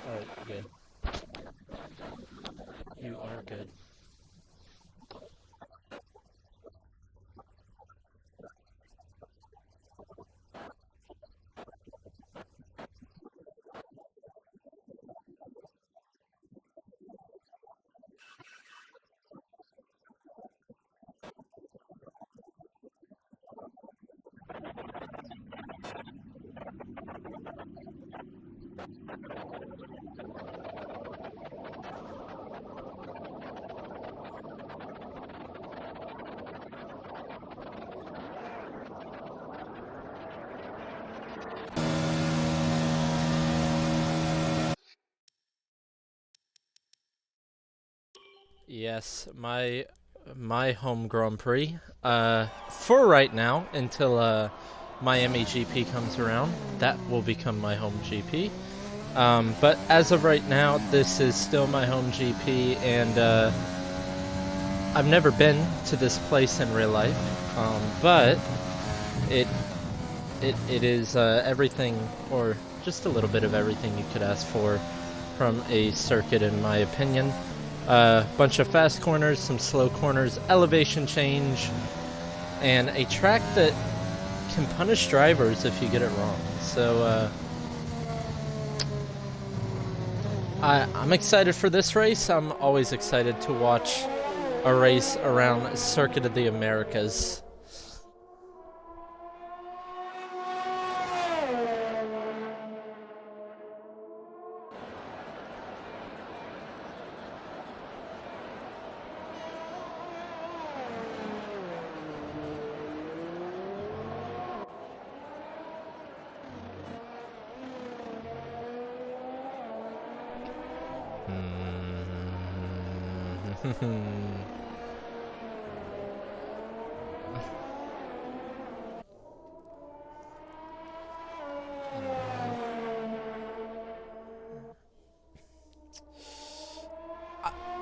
Alright, good. You are good. Yes, my home Grand Prix. For right now, until Miami GP comes around, that will become my home GP. But as of right now, this is still my home GP, and I've never been to this place in real life. But it it is everything, or just a little bit of everything you could ask for from a circuit, in my opinion. Bunch of fast corners, some slow corners, elevation change, and a track that can punish drivers if you get it wrong. So I'm excited for this race. I'm always excited to watch a race around Circuit of the Americas.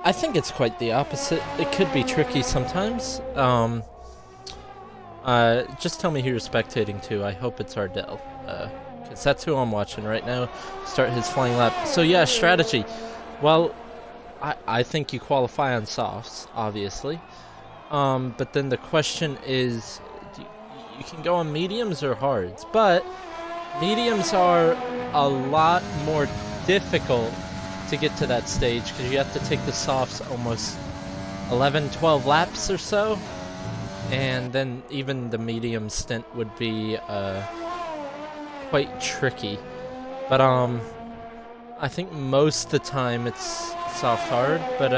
I think it's quite the opposite. It could be tricky sometimes. Just tell me who you're spectating to. I hope it's Ardell, because that's who I'm watching right now. Start his flying lap. So yeah, strategy. Well, I think you qualify on softs, obviously. But then the question is, you can go on mediums or hards, but mediums are a lot more difficult to get to that stage because you have to take the softs almost 11, 12 laps or so, and then even the medium stint would be quite tricky. But I think most of the time it's soft hard, but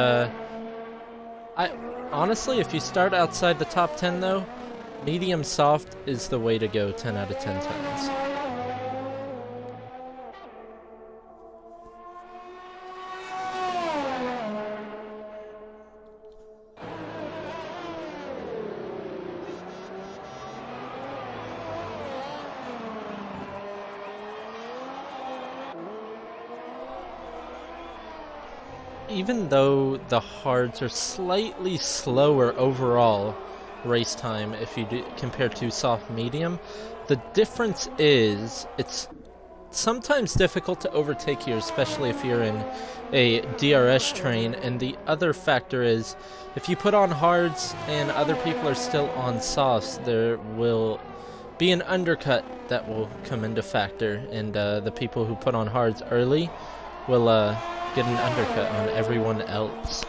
I honestly, if you start outside the top 10 though, medium soft is the way to go 10 out of 10 times. Even though the hards are slightly slower overall race time if you do compare to soft medium, the difference is it's sometimes difficult to overtake here, especially if you're in a DRS train. And the other factor is if you put on hards and other people are still on softs, there will be an undercut that will come into factor, and the people who put on hards early will get an undercut on everyone else.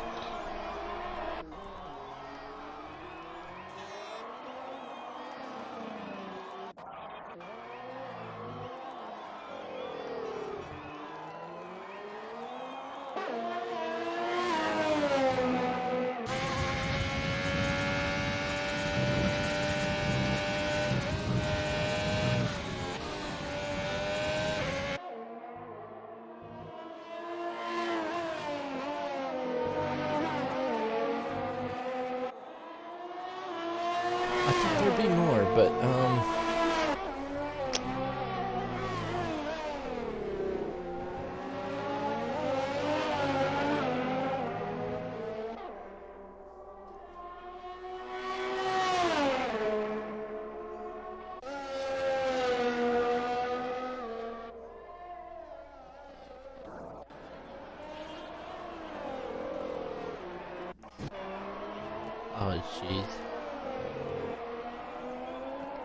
jeez.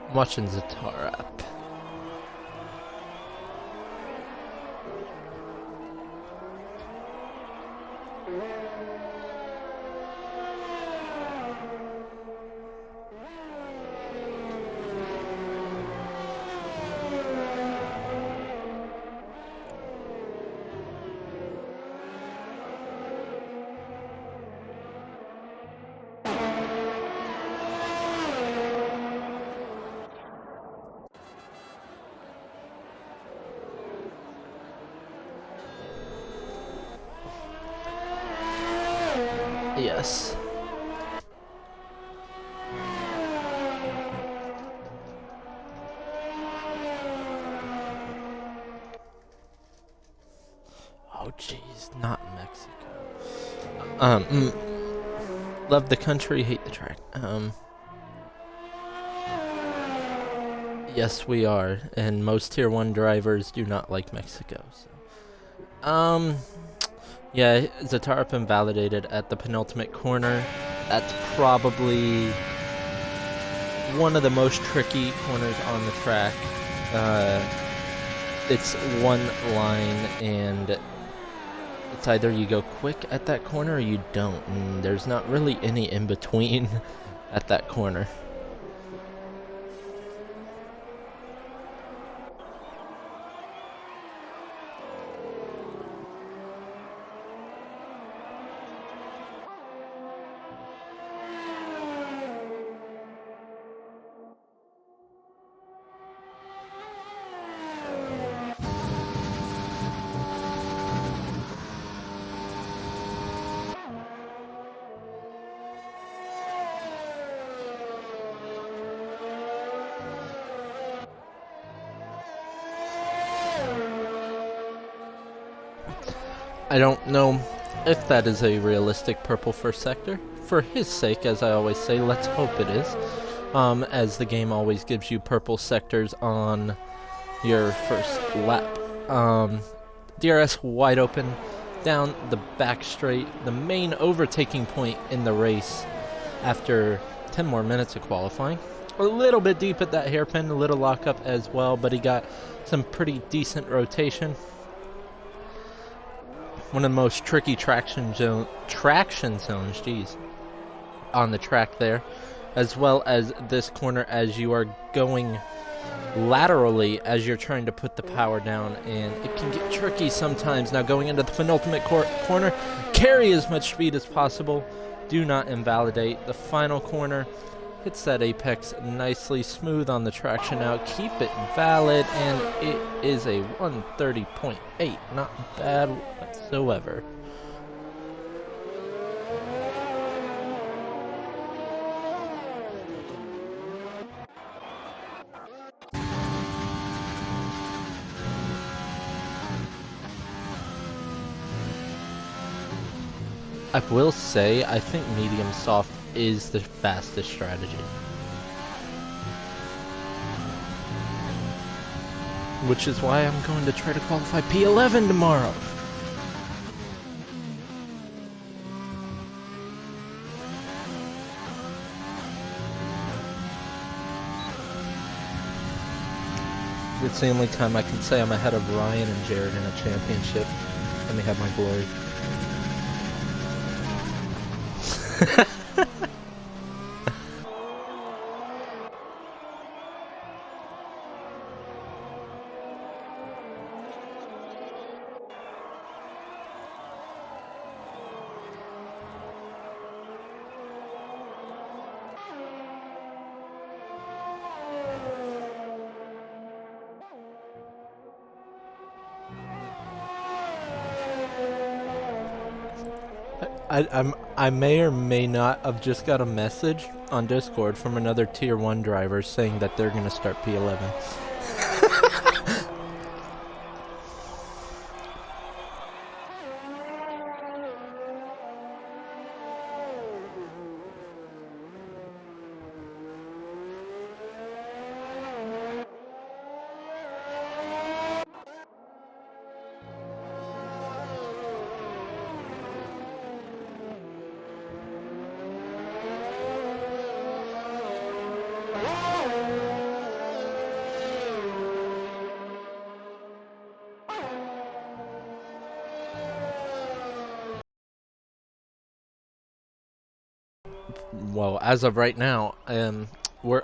I'm watching Zatar up. Yes. Oh jeez, not Mexico. Love the country, hate the track. Yes, we are, and most Tier 1 drivers do not like Mexico. So. Yeah, Zatarp invalidated at the penultimate corner. That's probably one of the most tricky corners on the track. It's one line, and it's either you go quick at that corner or you don't, and there's not really any in between at that corner. I don't know if that is a realistic purple first sector. For his sake, as I always say, let's hope it is. As the game always gives you purple sectors on your first lap. DRS wide open, down the back straight, the main overtaking point in the race after 10 more minutes of qualifying. A little bit deep at that hairpin, a little lockup as well, but he got some pretty decent rotation. One of the most tricky traction zones, geez, on the track there, as well as this corner as you are going laterally as you're trying to put the power down, and it can get tricky sometimes. Now going into the penultimate corner, carry as much speed as possible. Do not invalidate. The final corner hits that apex nicely, smooth on the traction out. Keep it valid, and it is a 130.8. Not bad whatsoever. I will say, I think medium soft is the fastest strategy. Which is why I'm going to try to qualify P11 tomorrow. It's the only time I can say I'm ahead of Ryan and Jared in a championship. Let me have my glory. I may or may not have just got a message on Discord from another Tier 1 driver saying that they're going to start P11. well, as of right now, we're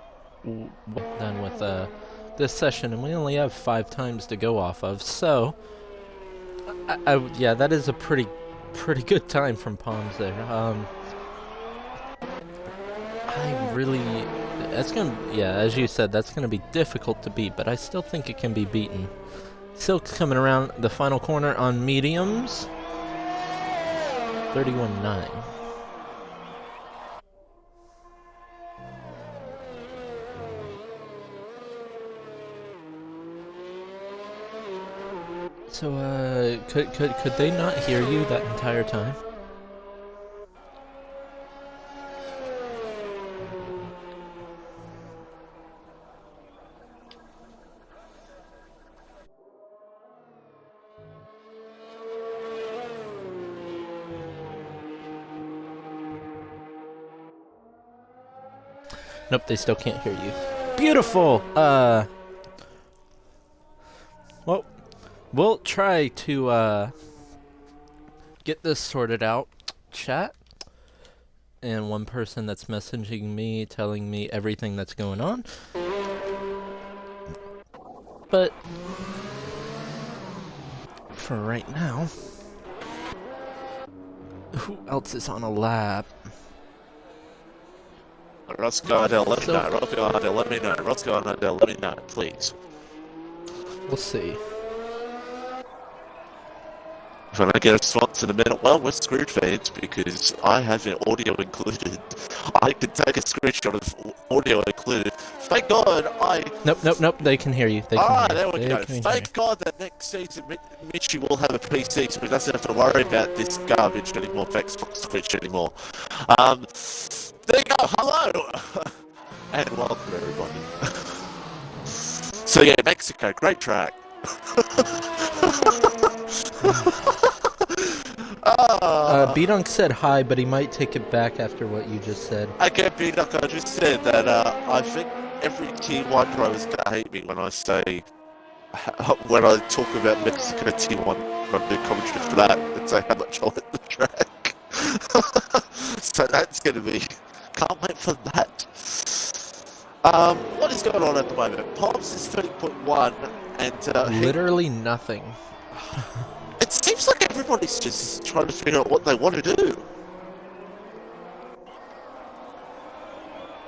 done with this session, and we only have 5 times to go off of. So, yeah, that is a pretty good time from Palms there. I really, that's gonna, yeah, as you said, that's gonna be difficult to beat, but I still think it can be beaten. Silk's coming around the final corner on mediums. 31.9. So, could they not hear you that entire time? Nope, they still can't hear you. Beautiful! Well, we'll try to, get this sorted out. Chat. And one person that's messaging me, telling me everything that's going on. But, for right now, who else is on a lap? Roscoe Adele, let me know. Roscoe Adele, let me know. Roscoe Adele, let me know, please. We'll see. If I don't get a response in a minute, well, we're screwed, fans, because I have an audio included. I can take a screenshot of audio included. Thank God I... Nope, they can hear you. They can hear there we they go. Thank God that next season Mitchie will have a PC, so he doesn't have to worry about this garbage anymore, thanks for Twitch anymore. There you go, hello! And welcome, everybody. So yeah, Mexico, great track. B-Dunk said hi, but he might take it back after what you just said. Okay, B-Dunk, I just said that I think every T1 pro is going to hate me when I say, when I talk about Mexico T1, I do commentary for that and say how much I like the track. So that's going to be, can't wait for that. What is going on at the moment? Palms is 30.1 and literally nothing. It seems like everybody's just trying to figure out what they want to do.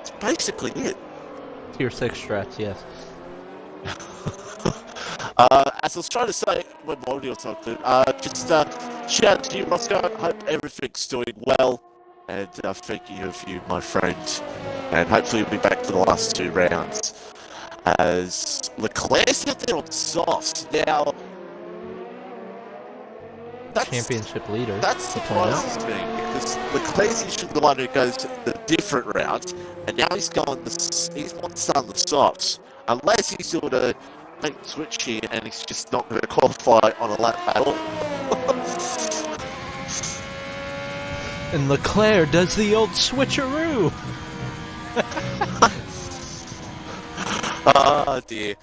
It's basically it. Tier 6 strats, yes. As I was trying to say when my audio was not good, just shout out to you, Roscoe. Hope everything's doing well. And thank you of you, my friend. And hopefully we'll be back for the last 2 rounds. As Leclerc's out there on softs. Now, championship leader. That surprises me because Leclerc's usually the one who goes the different route, and now he's going he's not starting the softs. Unless he's doing a make switch here and he's just not going to qualify on a lap at all. And Leclerc does the old switcheroo. Oh dear.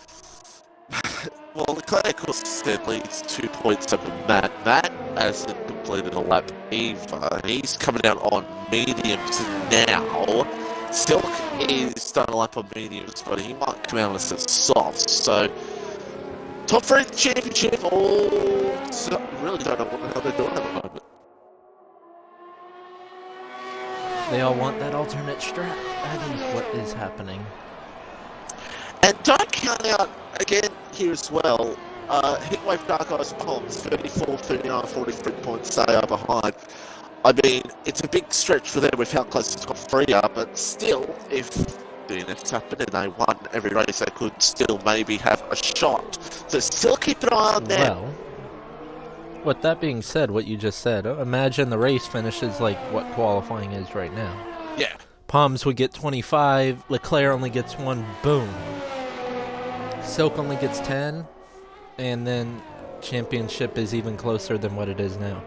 Well, Leclerc, of course, leads 2 points over Matt. Matt hasn't completed a lap either. He's coming out on mediums now. Silk is done a lap on mediums, but he might come out as a soft. So, top 3 of the championship. Oh, so really don't know what the hell they're doing at the moment. They all want that alternate strat. That is what is happening. And don't count out, again, here as well, Heatwave Dark Eyes Palms, 34, 39, 43 points they are behind. I mean, it's a big stretch for them with how close the top 3 are, but still, if DNF's happened and they won every race they could, still maybe have a shot. So still keep an eye on them. Well, with that being said, what you just said, imagine the race finishes like what qualifying is right now. Yeah. Palms would get 25, Leclerc only gets 1, boom. Silk only gets 10, and then championship is even closer than what it is now.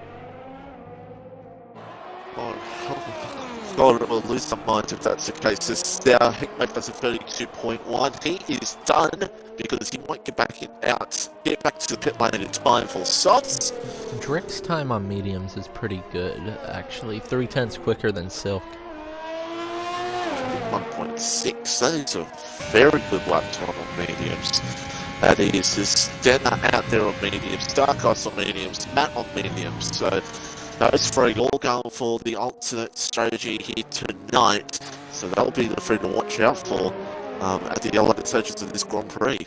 God, we'll lose some minds if that's the case. This now Hickman does a 32.1. He is done because he won't get back to the pit lane in time for softs. Drick's time on mediums is pretty good, actually. 3/10 quicker than Silk. 1.6. That is a very good lap time on mediums. That is, there's Stenner out there on mediums, Dark Ice on mediums, Matt on mediums. So those three all going for the alternate strategy here tonight. So that'll be the three to watch out for at the elite stages of this Grand Prix.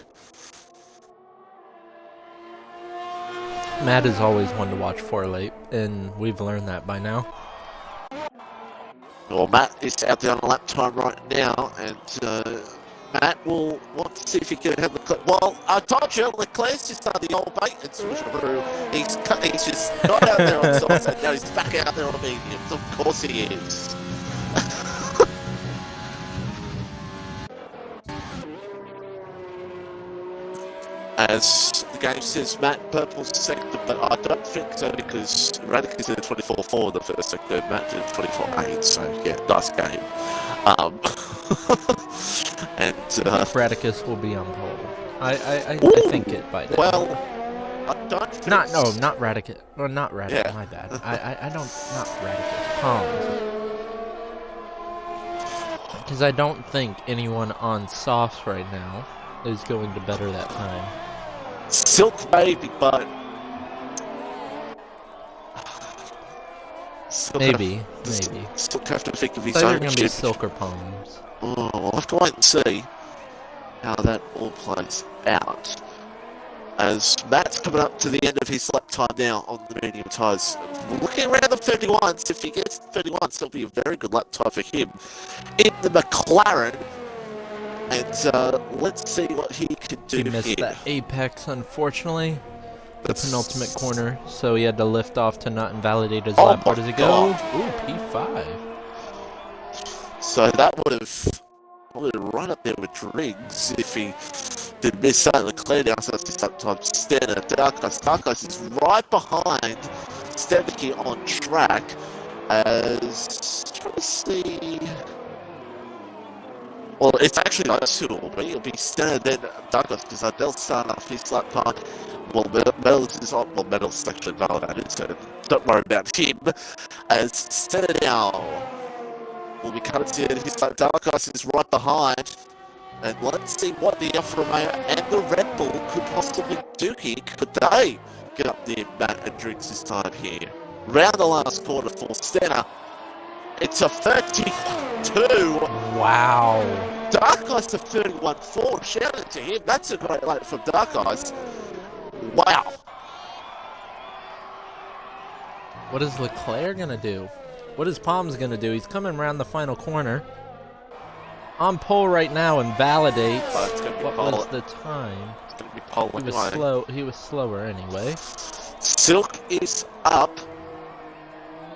Matt is always one to watch for late, and we've learned that by now. Well, Matt is out there on a lap time right now, and Matt will want to see if he can have the... Well, I told you, Leclerc's just done the old bait and switcheroo. He's just not out there on softs, and now he's back out there on mediums. Of course he is. As the game says, Matt Purple's second, but I don't think so because Radicus in 24-4 in the first sector, Matt did 24-8, so yeah, nice game. And Radicus will be on pole. I think it by then. Well, I don't think not Radicus. Or not Radicus, yeah. My bad. I don't, not Radicus. Palms. Because I don't think anyone on softs right now is going to better that time. Silk maybe, but... Maybe. Silk have to think of his so own you're going to be ship. Silk or Palms. Oh, we'll have to wait and see how that all plays out. As Matt's coming up to the end of his lap time now on the medium tyres. Looking around the 31s, if he gets 31s, it'll be a very good lap time for him in the McLaren. And let's see what he can do here. He missed that apex, unfortunately. The penultimate corner, so he had to lift off to not invalidate his lap. Where does he go? Ooh, P5. So that would have run up there with Driggs if he did miss out Leclerc down, so that's sometimes Stenner. Dark Ice is right behind Stenner here on track. As trying to see. Well, it's actually not two, but it'll be Stenner then Douglas because Adele started off his lap time. Well, Medals is on. Well, Medals actually validated, so don't worry about him. As Stenner now will be coming to his lap. Dark Ice is right behind. And let's see what the Alfa Romeo and the Red Bull could possibly do here. Could they get up there, Matt and Drinks this time here? Round the last quarter for Stenner. It's a 32. Wow. Dark Ice to 31.4. Shout out to him. That's a great lap from Dark Ice. Wow. What is Leclerc gonna do? What is Palms gonna do? He's coming around the final corner. On pole right now and validates. What was the time? It's gonna be pole he was slow. He was slower anyway. Silk is up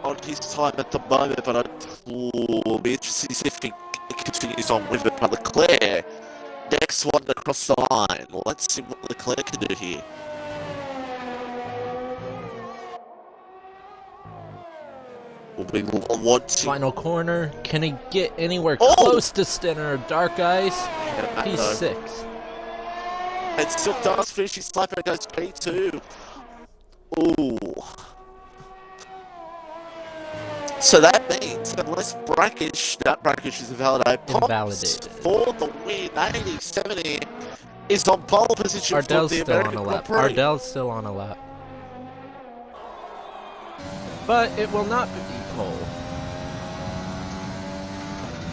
on his time at the moment, but I'll be interested to see if he continues on with it. But Leclerc, next one across the line. Let's see what Leclerc can do here. We'll be wanting... Final corner. Can he get anywhere close to Stenner or Dark Ice? Yeah, He's 6. And Silk does finish his lap and goes P2. Ooh. So that means unless Brackish, that Brackish is invalidated, for the win, 80-70 is on pole position Ardell's for the still American on a lap. Grand Prix. Ardell's still on a lap. But it will not be pole.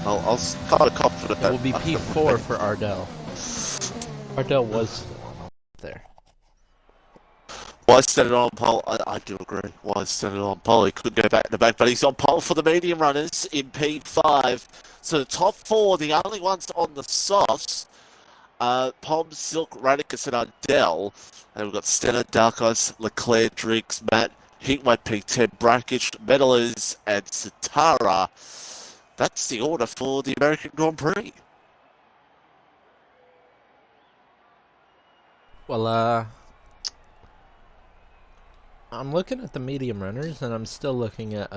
I'll kind of confident that it will be P4 for Ardell. Ardell was there. Why set it on pole? I do agree. Why set it on pole? He could go back to back, but he's on pole for the medium runners in P5. So the top 4, the only ones on the softs, Palm, Silk, Radicus, and Ardell. And we've got Stenner, Dark Ice, Leclerc, Driggs, Matt, Heatwave P10, Brackish, Metalers, and Satara. That's the order for the American Grand Prix. Well, I'm looking at the medium runners, and I'm still looking at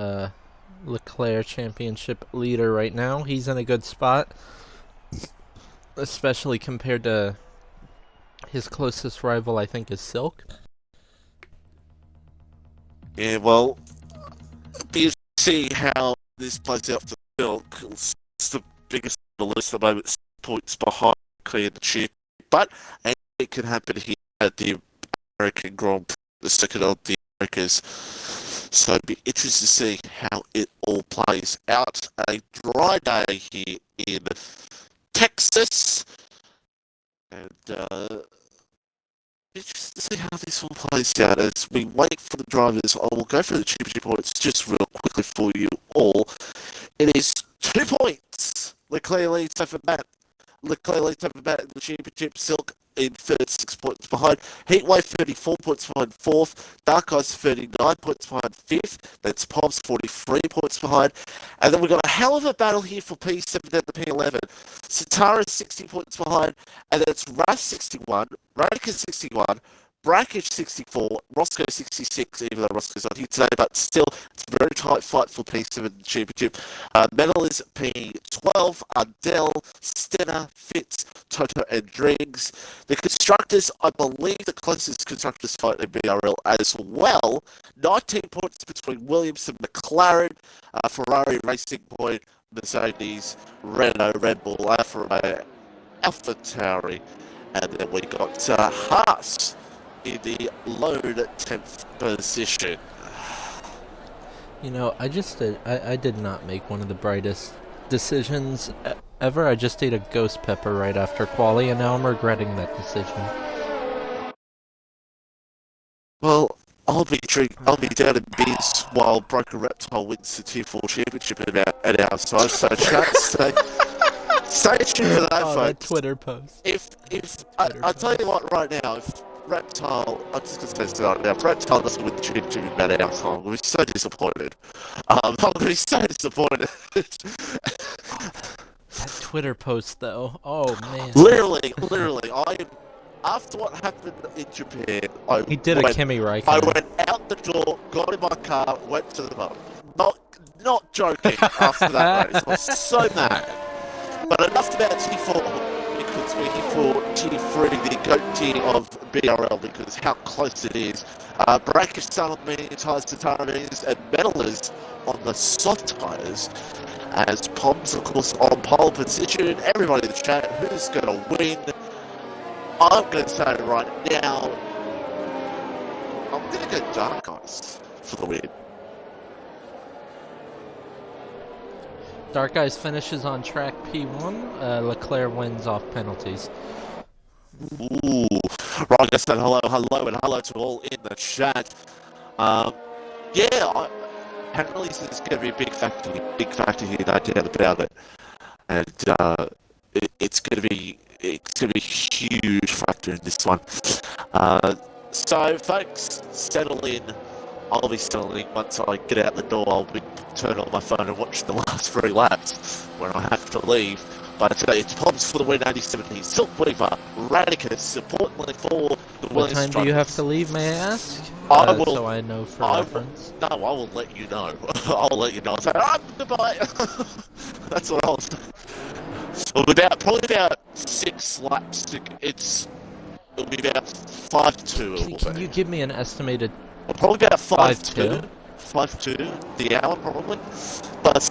Leclerc championship leader right now. He's in a good spot, especially compared to his closest rival, I think, is Silk. Yeah, well, be see how this plays out for Silk. It's the biggest the list at the moment, 6 points behind clear the chip, but it can happen here at the American Grand Prix, the second of the Americas. So it'd be interesting to see how it all plays out. A dry day here in Texas, and interesting to see how this all plays out as we wait for the drivers. I will go through the championship points just real quickly for you all. It is 2 points. Leclerc leads over Matt. Leclerc leads over Matt in the championship. Silk in third, 6 points behind. Heatwave 34 points behind fourth. Dark Eyes 39 points behind fifth. That's Palms 43 points behind. And then we've got a hell of a battle here for P7 and the P11. Satara 60 points behind. And then it's Ras 61, Radica 61, Brackish 64, Roscoe 66, even though Roscoe's not here today, but still, it's a very tight fight for P7 championship. Medal is P12, Adele, Stenner, Fitz, Toto, and Driggs. The constructors, I believe the closest constructors fight in BRL as well. 19 points between Williams and McLaren, Ferrari, Racing Point, Mercedes, Renault, Red Bull, Alfa Romeo, AlphaTauri, and then we got Haas in the lone 10th position. You know, I did not make one of the brightest decisions ever. I just ate a ghost pepper right after quali, and now I'm regretting that decision. Well, I'll be down in Biz while Broken Reptile wins the Tier 4 championship at our side. So stay tuned for that, folks. That Twitter post. I'll tell you what, right now, if Reptile, I'm just going to say right now, if Reptile doesn't win the championship at our time, we'll be so disappointed. I'm going to be so disappointed. That Twitter post, though. Oh, man. Literally, after what happened in Japan, He did a Kimi Räikkönen. I went out the door, got in my car, went to the pub. Not joking after that race. I was so mad. But enough about T4, because we're here for T3, the GOAT tier of BRL, because how close it is. Brackish start on the medium tyres to tyres, and Metalers on the soft tyres. As Poms, of course, on pole position. Everybody in the chat, who's going to win? I'm going to say right now, I'm going to go Dark Eyes for the win. Dark Eyes finishes on track P1. Leclerc wins off penalties. Ooh. Right, I said hello, and hello to all in the chat. Penalties is going to be a big factor here, no doubt about it. And it's going to be a huge factor in this one. So, folks, settle in. I'll be settling once I get out the door. I'll be turn on my phone and watch the last 3 laps when I have to leave. But it's Poms for the win, 80-70. Silk Weaver, Radicus, importantly for the Williams. What time do you have to leave, may I ask? I will. So I know for reference. No, I will let you know. I'll let you know. I'll say, goodbye. That's what I'll say. So probably about 6 laps. It'll be about 5-2. Can you give me an estimated? Probably about 5-2. 5-2 the hour, probably. But it's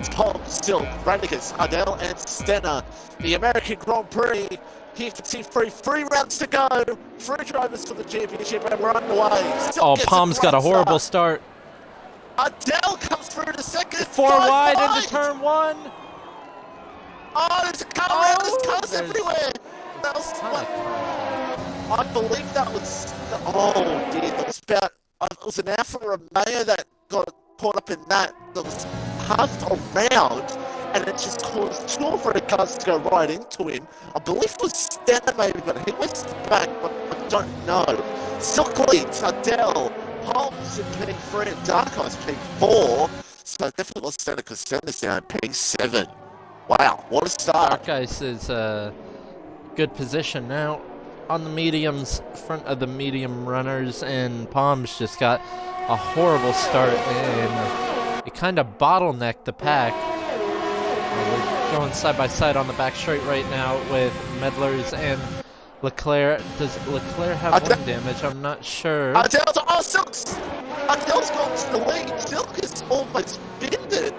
Paul, Still, Radicus, Adele, and Stenner. The American Grand Prix here for T3. 3 rounds to go. 3 drivers for the championship, and we're underway. Palm's got a horrible start. Adele comes through to second. 4 wide into turn 1. Oh, there's a car around. There's cars everywhere. That was I believe that was. Oh dear, that was about. It was an Alfa Romeo that got caught up in that. That was half around, and it just caused 2 or 3 cars to go right into him. I believe it was Stenner maybe, but he was back, but I don't know. Silk leads, Adele, Holmes in P3, and Dark Eyes P4. So definitely was Stenner, because Stenner's down P7. Wow, what a start. Dark Eyes is good position now. On the mediums, front of the medium runners, and Palms just got a horrible start, and it kind of bottlenecked the pack. We're going side by side on the back straight right now with Medlers and Leclerc. Does Leclerc have wind damage? I'm not sure. Silk's gone to the lead. Silk is almost bended.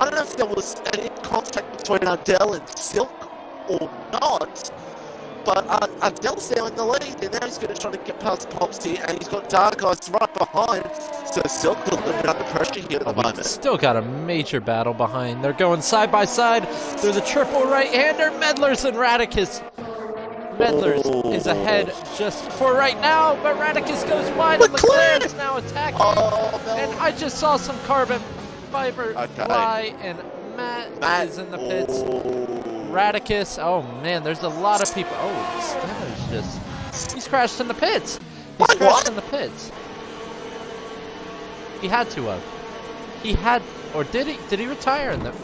I don't know if there was any contact between Ardell and Silk or not, but Ardell's now in the lead, and now he's going to try to get past Pops here, and he's got Dark Eyes right behind, so Silk a little bit under pressure here at the moment. Still got a major battle behind. They're going side by side through the triple right-hander. Medlers and Radicus. Medlers is ahead just for right now, but Radicus goes wide, and Leclerc is now attacking. And I just saw some carbon fiber fly, and Matt is in the pits. Radicus, oh man, there's a lot of people. Oh, Stenner's he's crashed in the pits. He's crashed in the pits. He had to have. He had, or did he? Did he retire in the?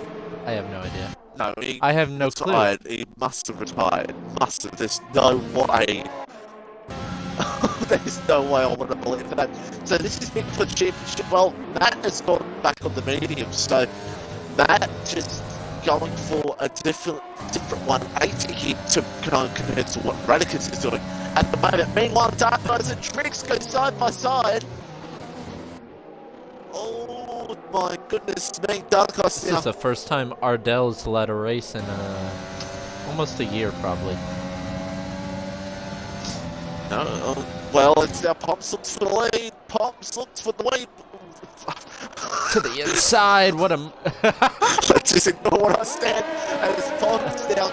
I have no idea. No, I have no clue. He must have retired. Must have. There's no way. There's no way I want to believe that. So this is big for the championship. Well, Matt has gone back on the medium, so Matt just going for a different 180 here to compared to what Radicus is doing at the moment. Meanwhile, Dark Eyes and Tricks go side by side. Oh my goodness me, Dark Eyes. This is the first time Ardell's led a race in almost a year, probably. No, well, it's now Pops looks for the lead. Pops looks for the lead. To the inside, what a... Let's just ignore what I stand as Pops now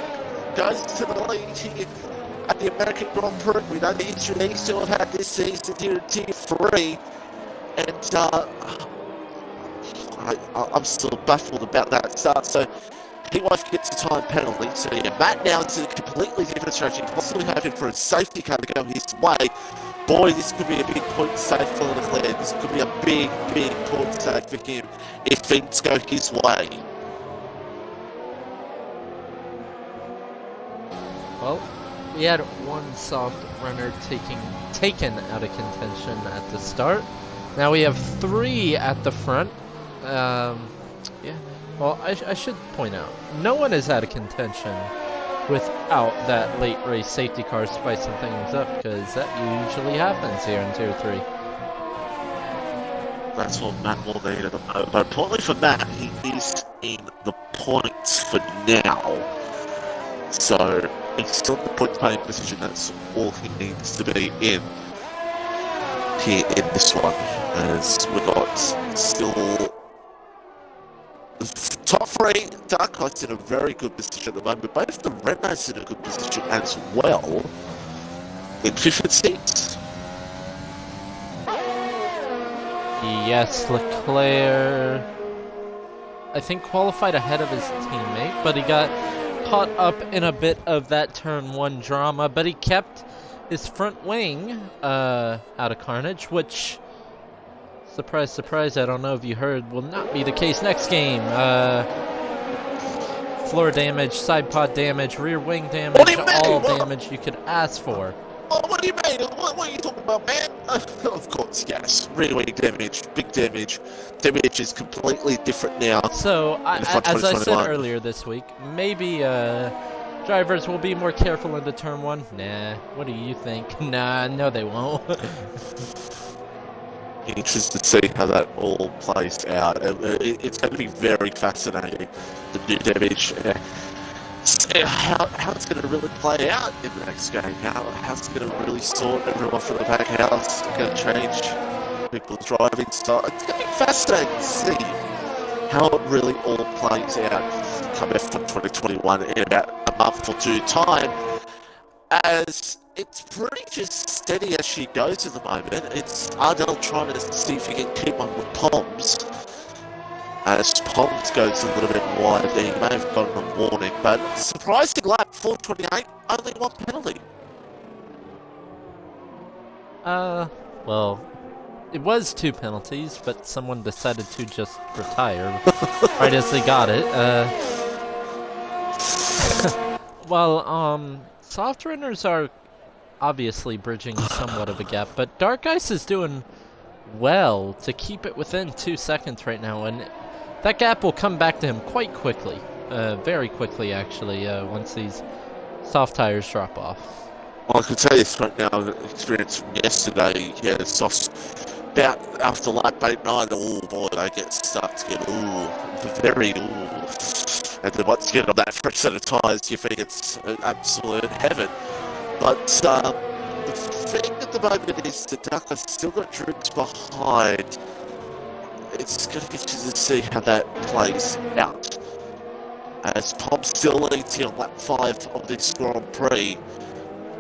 goes to the lead here at the American Grand Prix. We know the issue they still have had this season here in Tier 3. And I'm still baffled about that start. So he won't get a time penalty. So yeah, Matt now is in a completely different strategy, possibly hoping for a safety car to go his way. Boy, this could be a big point save for Leclerc. This could be a big point save for him if things go his way. Well, we had one soft runner taken out of contention at the start. Now we have 3 at the front. Yeah. Well, I should point out, no one is out of contention without that late race safety car spicing things up, because that usually happens here in Tier 3. That's what Matt will need at the moment. But importantly for Matt, he is in the points for now. So he's still in the points paying position. That's all he needs to be in here in this one. As we got still top 3, Dark Eyes in a very good position at the moment. Both the Renaults in a good position as well. In 5th and 6th. Yes, Leclerc, I think, qualified ahead of his teammate, but he got caught up in a bit of that turn 1 drama, but he kept his front wing out of carnage, which, surprise, surprise, I don't know if you heard, will not be the case next game. Floor damage, side pod damage, rear wing damage, all damage you could ask for. Oh, what do you mean? What are you talking about, man? Of course, yes. Rear wing damage, big damage. Damage is completely different now. So, as I said earlier this week, maybe drivers will be more careful into turn 1. Nah, what do you think? Nah, no they won't. Interested to see how that all plays out. It's going to be very fascinating, the new damage. How it's going to really play out in the next game. How's it going to really sort everyone from the back? How's it going to change people's driving style? It's going to be fascinating to see how it really all plays out come F1 2021 in about a month or 2 time. As it's pretty just steady as she goes at the moment. It's Ardell trying to see if he can keep on with Poms. As Poms goes a little bit wide there, he may have gotten a warning, but surprising lap, 4:28, only 1 penalty. Well, it was 2 penalties, but someone decided to just retire right as they got it. Well, soft runners are obviously bridging somewhat of a gap, but Dark Ice is doing well to keep it within 2 seconds right now, and that gap will come back to him quite quickly, very quickly actually, once these soft tires drop off. Well, I can tell you right now, experience from yesterday, yeah, the softs about after lap 8, 9, oh boy, they start to get very. Ooh. And then once you get on that fresh set of tyres, you think it's an absolute heaven. But the thing at the moment is that Duck has still got Driggs behind. It's going to be interesting to see how that plays out. As Tom still leads here on lap 5 of this Grand Prix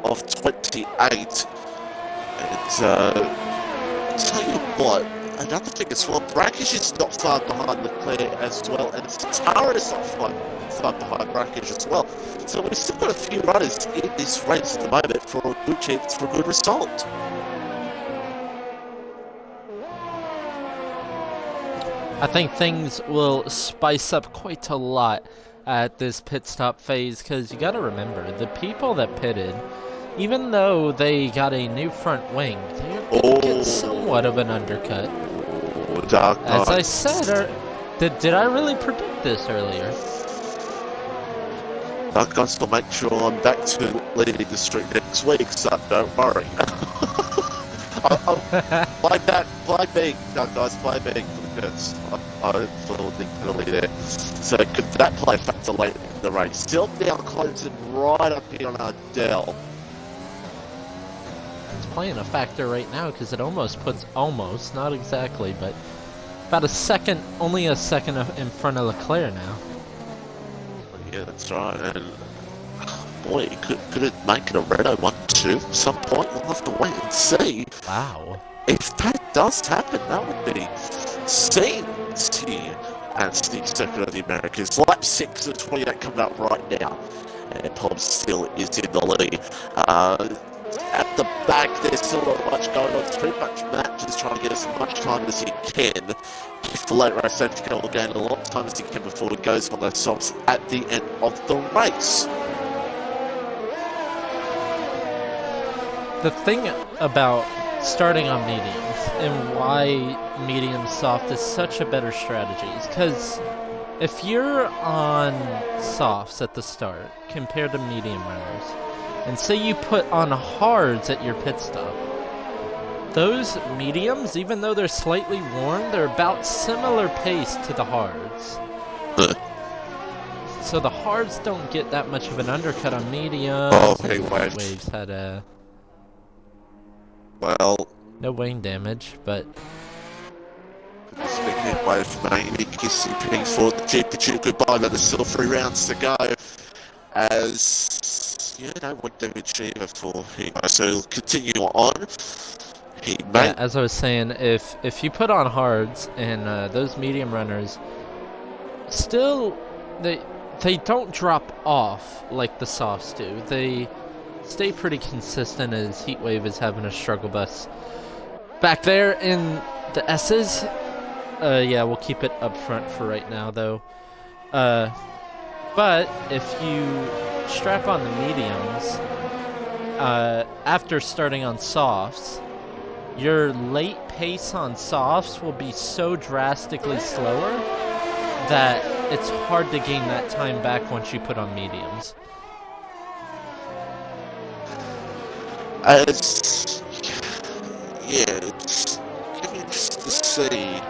of 28. And tell you what, another thing as well, Brackish is not far behind Leclerc as well, and Tara is not far behind Brackish as well. So we've still got a few runners in this race at the moment for a good chance for a good result. I think things will spice up quite a lot at this pit stop phase, because you got to remember, the people that pitted, even though they got a new front wing, they're going to get somewhat of an undercut. As I said, did I really predict this earlier? Dark Eyes will make sure I'm back to leading the streak next week, so don't worry. Play big, Dark Eyes, play big. Because I'm fully there. So could that play factor late in the race? Still now closing right up here on Ardell. It's playing a factor right now because it almost puts, not exactly, but about a second, only a second in front of Leclerc now. Yeah, that's right. And boy, could it make it a Renault 1-2 at some point? We'll have to wait and see. Wow. If that does happen, that would be scenes here at the Circuit of the Americas. Lap 6 of 28 coming up right now. And Tom still is in the lead. At the back, there's still not much going on. It's pretty much Matt just trying to get as much time as he can. If the late race safety car will gain a lot of time as he can before it goes on those softs at the end of the race. The thing about starting on mediums and why medium soft is such a better strategy is because if you're on softs at the start compared to medium runners, and say you put on hards at your pit stop, those mediums, even though they're slightly worn, they're about similar pace to the hards. So the hards don't get that much of an undercut on mediums. Oh, hey, wait. Waves had a... Well... no wing damage, but... This big hit wave from Amy KCP for the GP2 goodbye, but there's still 3 rounds to go. As... yeah, no wing damage either for him. So he'll continue on. He may... yeah, as I was saying, if you put on hards and those medium runners, still, they don't drop off like the softs do. They stay pretty consistent as Heatwave is having a struggle bus. Back there in the S's, yeah, we'll keep it up front for right now though. But if you strap on the mediums, after starting on softs, your late pace on softs will be so drastically slower that it's hard to gain that time back once you put on mediums. Yeah, it's interesting to see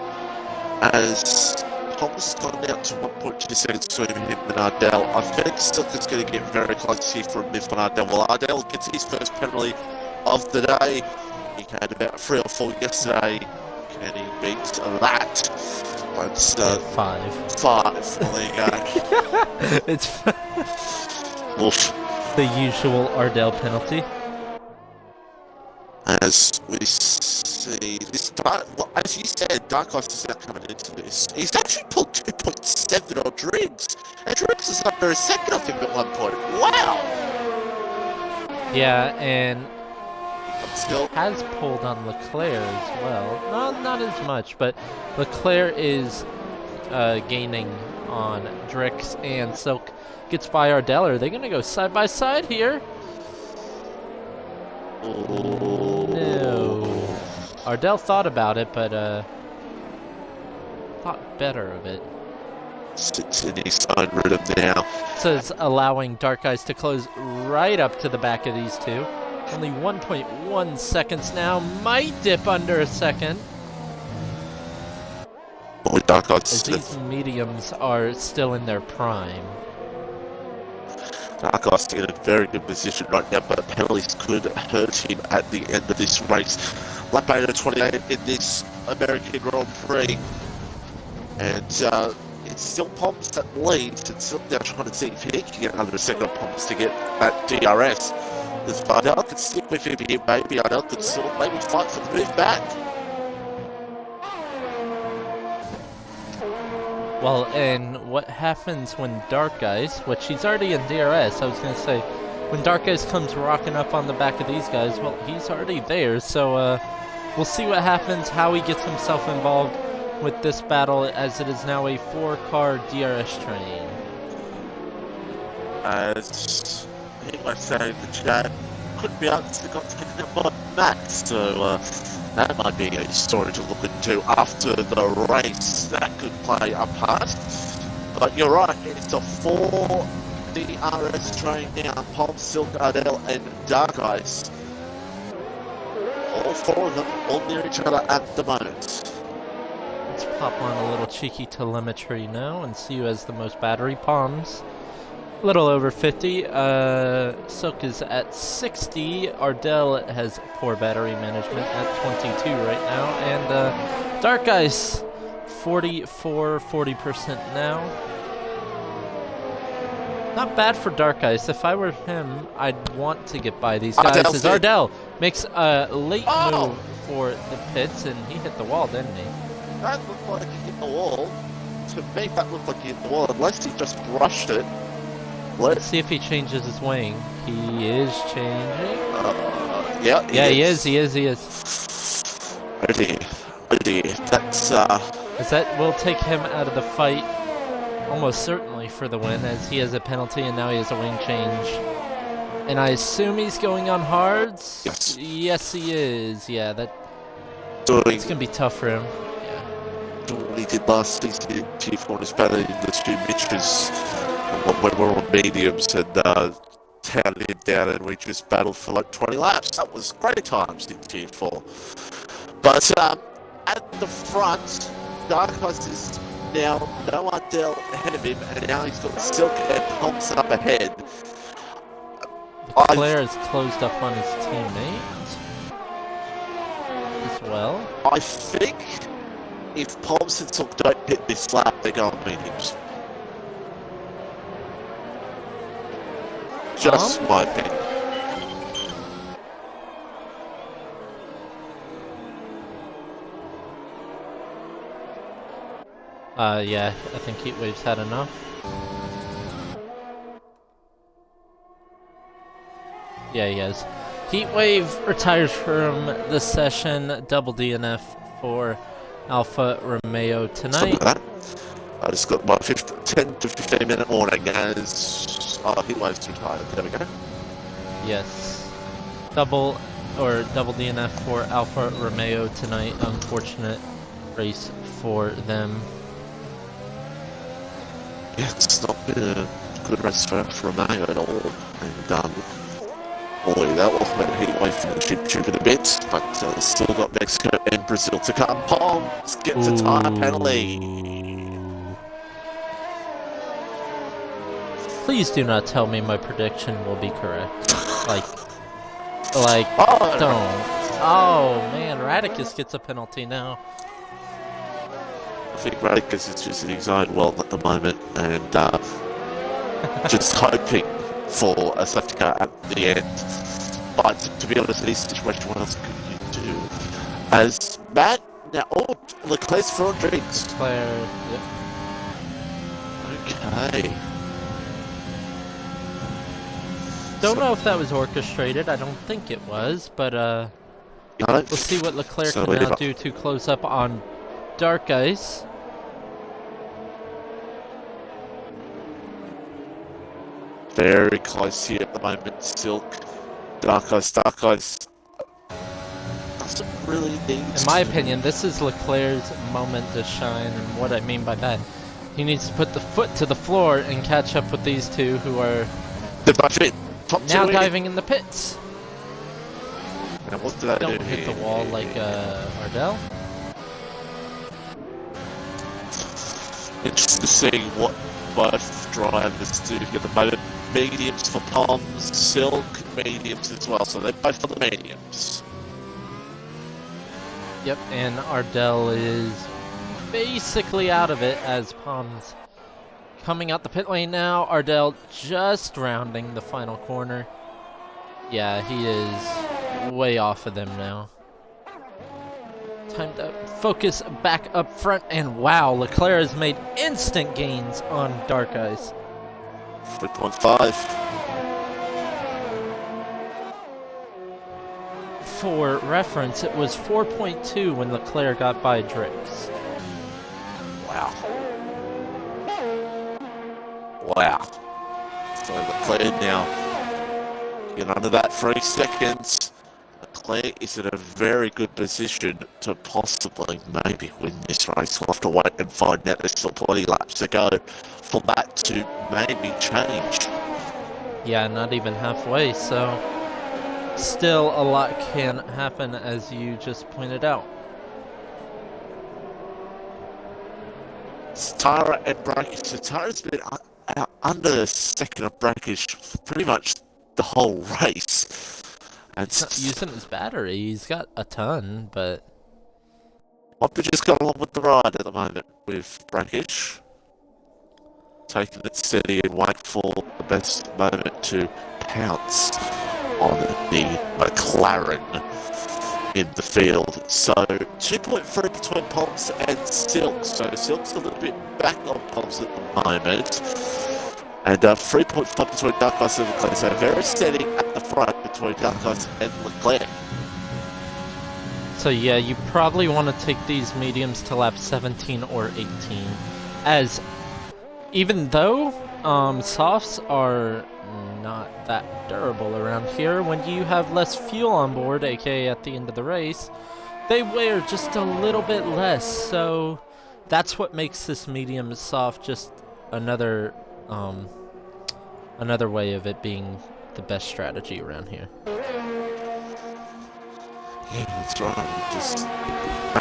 as Tom's gone down to 1.2 seconds between him and Ardell. I think Silk is going to get very close here for a miss on Ardell. Well, Ardell gets his first penalty of the day. He had about 3 or 4 yesterday. Can he beat that? That's 5. 5. Well, there you go. It's Oof. the usual Ardell penalty. As we see this, as you said, Dark Horse is now coming into this. He's actually pulled 2.7 on Driggs, and Driggs is under a second of him at one point. Wow! Yeah, and still has pulled on Leclerc as well. Not as much, but Leclerc is gaining on Drix, and Silk gets by Ardell. Are they going to go side by side here? No. Ardell thought about it, but thought better of it. Sits in his own rhythm now. So it's allowing Dark Eyes to close right up to the back of these two. Only 1.1 seconds now. Might dip under a second. Boy, Dark as Eyes. these mediums are still in their prime. Dark Eyes in a very good position right now, but penalties could hurt him at the end of this race. Lap 28 in this American Grand Prix. And it's still Pomps that leads. It's still now trying to see if he can get under a second Pomps to get that DRS. Because Vidal could stick with him here, maybe. Vidal could still maybe fight for the move back. Well, and what happens when Dark Eyes, which he's already in DRS, I was going to say, when Dark Eyes comes rocking up on the back of these guys, well, he's already there, so we'll see what happens, how he gets himself involved with this battle, as it is now a 4-car DRS train. As he might say in the chat, could be actually got taken out by Matt, so that might be a story to look into after the race. That could play a part. But you're right, it's a 4 DRS train now. Palm, Silk, Ardell, and Dark Eyes. All 4 of them all near each other at the moment. Let's pop on a little cheeky telemetry now and see who has the most battery. Palms, a little over 50. Silk is at 60. Ardell has poor battery management at 22 right now. And Dark Eyes, 40% now. Not bad for Dark Eyes. If I were him, I'd want to get by these guys. As Ardell makes a late move for the pits, and he hit the wall, didn't he? That looked like he hit the wall. To me, that looked like he hit the wall, unless he just brushed it. Let's see if he changes his wing. He is changing. Yeah, he is. Oh dear. That's As that will take him out of the fight, almost certainly for the win, as he has a penalty and now he has a wing change. And I assume he's going on hards? Yes. Yes, he is. Yeah, doing it's going to be tough for him. what he did last season in T4 is better in the 2 Mitches when we're on mediums and pounded him down, and we just battled for like 20 laps. That was great times in T4. But at the front, Dark Eyes is now no Ardell ahead of him, and now he's got Silk and Pomps up ahead. Claire is closed up on his teammate as well. I think if Pomps and Silk don't hit this lap, they go on mediums. Just my opinion. Yeah, I think Heatwave's had enough. Yeah, he has. Heatwave retires from the session. Double DNF for Alfa Romeo tonight. That. I just got my 10 to 15 minute warning as Heatwave's retired. There we go. Yes. Double DNF for Alfa Romeo tonight. Unfortunate race for them. Yeah, it's not been a good race for Romeo at all. And boy, that was when Heatwave finished tube in a bit, but still got Mexico and Brazil to come. Palms gets a tyre penalty. Please do not tell me my prediction will be correct. Like, don't. Oh man, Radicus gets a penalty now. I think Radicus is just in his own world at the moment, and just hoping for a safety car at the end. But to be honest, in this situation, what else could you do? As Matt, now, Leclerc's throwing drinks. Leclerc, yep. Okay. Don't know if that was orchestrated. I don't think it was, but we'll see what Leclerc can now do to close up on Dark Eyes. Very close here at the moment. Silk, Dark Eyes doesn't really need. In my opinion, this is Leclerc's moment to shine, and what I mean by that, he needs to put the foot to the floor and catch up with these two who are now diving in the pits. Now what did I Don't do hit here? the wall like Ardell. Interested to see what both drivers do at the moment. Mediums for Palms, Silk, mediums as well, so they're both for the mediums. Yep, and Ardell is basically out of it as Palms coming out the pit lane now. Ardell just rounding the final corner. Yeah, he is way off of them now. Time to focus back up front, and wow, Leclerc has made instant gains on Dark Ice. 3.5. For reference, it was 4.2 when Leclerc got by Drix. Wow. Wow. So Leclerc now get under that 3 seconds. Leclerc is in a very good position to possibly maybe win this race. We'll have to wait and find out. There's still plenty laps to go for that to maybe change. Yeah, not even halfway, so still a lot can happen, as you just pointed out. Tara and Breakout. So Tara's been under second of breakage for pretty much the whole race. And Using his battery, he's got a ton, but I've just got along with the ride at the moment with breakage. Taking it steady and wait for the best moment to pounce on the McLaren in the field. So 2.3 between Palms and Silk. So Silk's a little bit back on Palms at the moment. And 3.5 between Dark Ice and Leclerc. So very steady at the front between Dark Ice and Leclerc. so yeah, you probably want to take these mediums to lap 17 or 18, as even though softs are not that durable around here, when you have less fuel on board, aka at the end of the race, they wear just a little bit less. So that's what makes this medium soft just another way of it being the best strategy around here. Yeah, that's right. It just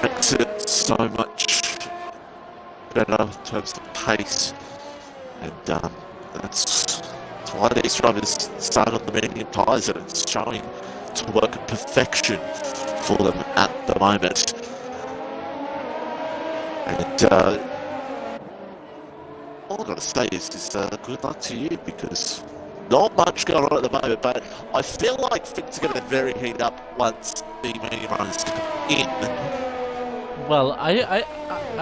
makes it so much better in terms of pace. And that's why these drivers start on the medium tyres, and it's showing to work at perfection for them at the moment. And all I've got to say is good luck to you, because not much going on at the moment, but I feel like things are going to very heat up once the medium runners come in. Well, I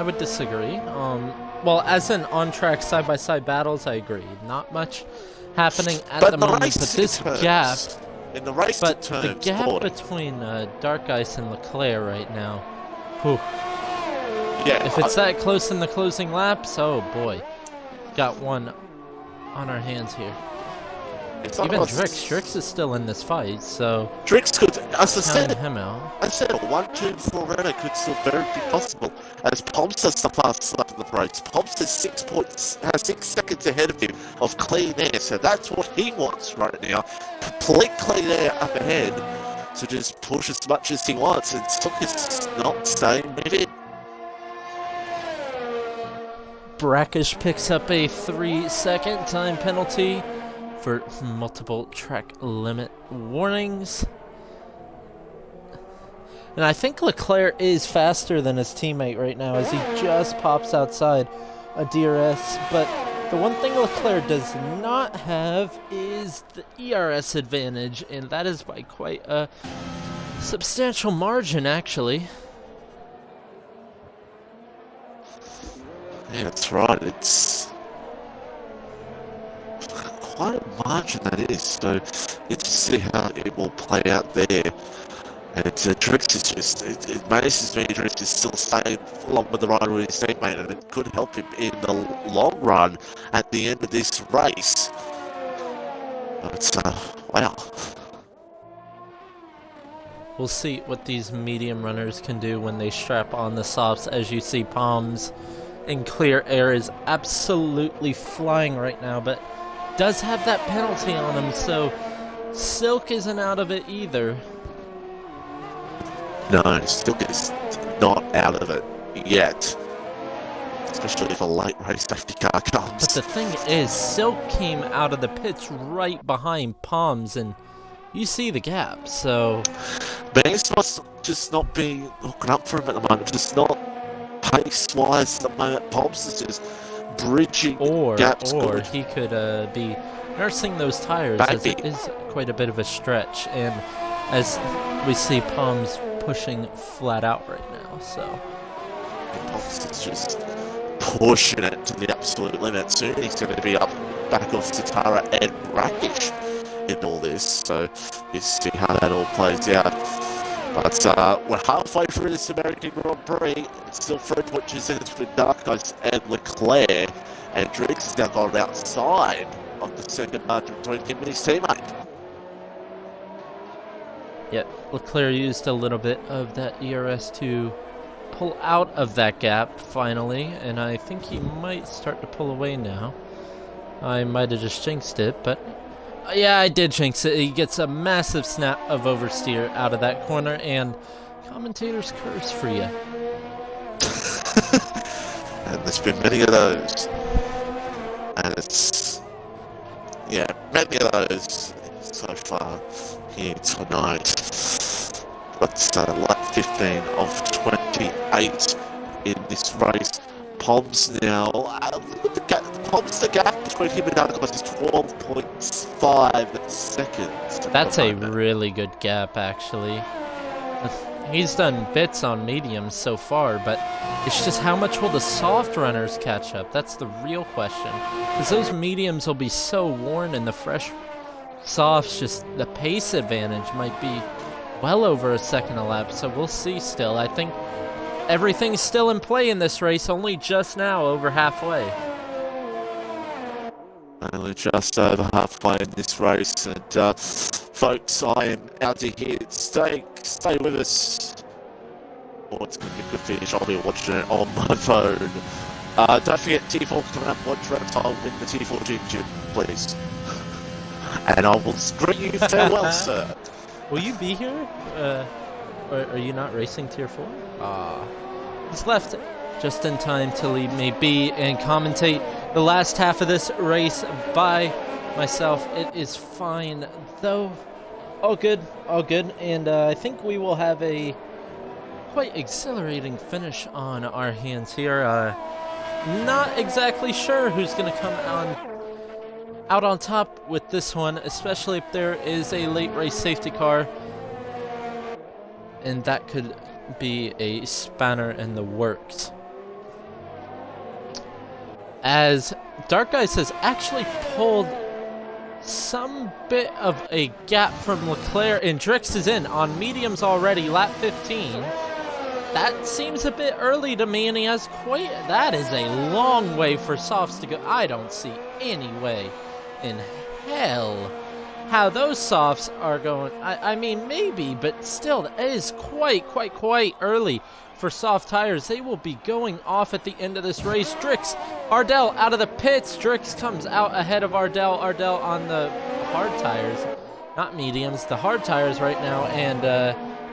would disagree. Well, as in on-track side-by-side battles, I agree. Not much happening at the moment, but this gap... In the race But to the turns, gap between Dark Ice and Leclerc right now, whew. Yeah, If it's that close in the closing laps, oh boy. Got one on our hands here. it's Even almost- Drix is still in this fight, so Drix could, as I counting said, him out. a 1-2-4 runner could still very be possible, as Pomps has the fastest lap of the race. Pomps is 6 seconds ahead of him of clean air, so that's what he wants right now. Complete clean air up ahead, to just push as much as he wants, and Silk is not staying with it. Brackish picks up a 3-second time penalty for multiple track limit warnings. And I think Leclerc is faster than his teammate right now, as he just pops outside a DRS. But the one thing Leclerc does not have is the ERS advantage, and that is by quite a substantial margin, actually. Yeah, that's right. It's quite a margin, that is. So it's to see how it will play out there. And Drix is just, it amazes me. Drix is still staying along with the rider with his teammate, and it could help him in the long run at the end of this race. But wow. We'll see what these medium runners can do when they strap on the softs. As you see, Palms in clear air is absolutely flying right now, but does have that penalty on him, so Silk isn't out of it either. No, Silk is not out of it yet. especially if a late race safety car comes. But the thing is, Silk came out of the pits right behind Palms, and you see the gap, so... Mace must just not be hooking up for him at the moment, just not pace-wise at the moment. Palms is just bridging gaps. Or he could be nursing those tires, as it is quite a bit of a stretch, and as we see Palms pushing flat out right now, so... Palms is just pushing it to the absolute limit. Soon he's going to be up back off Tatara and Rakish in all this, so you see how that all plays out. But we're halfway through this American Grand Prix. It's still 3.2 seconds between Dark Eyes and Leclerc, and Drix has now gone outside of the second margin between him and his teammate. Yeah, Leclerc used a little bit of that ERS to pull out of that gap finally, and I think he might start to pull away now. I might have just jinxed it, but yeah, I did jinx it. He gets a massive snap of oversteer out of that corner, and commentators curse for you. And there's been many of those. And it's, yeah, many of those so far here tonight. But lap 15 of 28 in this race. Palms now, look at the gap. Palms, the gap between him and Dark Eyes is 12.5 seconds. That's a really good gap, actually. He's done bits on mediums so far, but it's just how much will the soft runners catch up? That's the real question. Because those mediums will be so worn, and the fresh softs, just the pace advantage might be well over a second a lap, so we'll see still. I think everything's still in play in this race, only just now over halfway. Only just over halfway in this race, and folks, I am out of here. Stay with us. Oh, it's going to be a good finish. I'll be watching it on my phone. Don't forget T4 coming up. Watch Reptile win the T4 Championship, please. And I will greet you farewell, sir. Will you be here? Or are you not racing Tier 4? He's left just in time to leave me be and commentate the last half of this race by myself. It is fine, though. All good, and I think we will have a quite exhilarating finish on our hands here. Not exactly sure who's going to come out on top with this one, especially if there is a late race safety car, and that could be a spanner in the works, as Dark Eyes has actually pulled some bit of a gap from Leclerc, and Drix is in on mediums already, lap 15. That seems a bit early to me, and he has that is a long way for softs to go. I don't see any way in hell how those softs are going. I mean, maybe, but still, it is quite early for soft tires. They will be going off at the end of this race. Drix, Ardell out of the pits. Drix comes out ahead of Ardell. Ardell on the hard tires, not mediums, the hard tires right now, and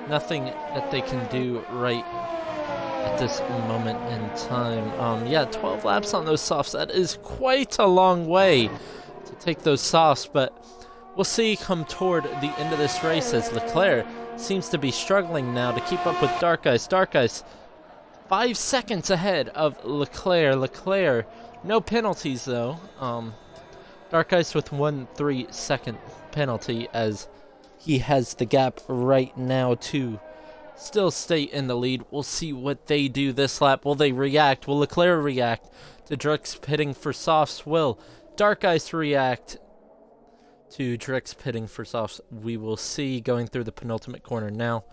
nothing that they can do right at this moment in time. Yeah, 12 laps on those softs. That is quite a long way to take those softs, but we'll see come toward the end of this race, as Leclerc seems to be struggling now to keep up with Dark Eyes. Dark Eyes 5 seconds ahead of Leclerc. Leclerc, no penalties though. Dark Eyes with 1 3-second penalty, as he has the gap right now to still stay in the lead. We'll see what they do this lap. Will they react? Will Leclerc react to Drix pitting for softs? Will Dark Eyes react to Drix pitting for softs? We will see, going through the penultimate corner now.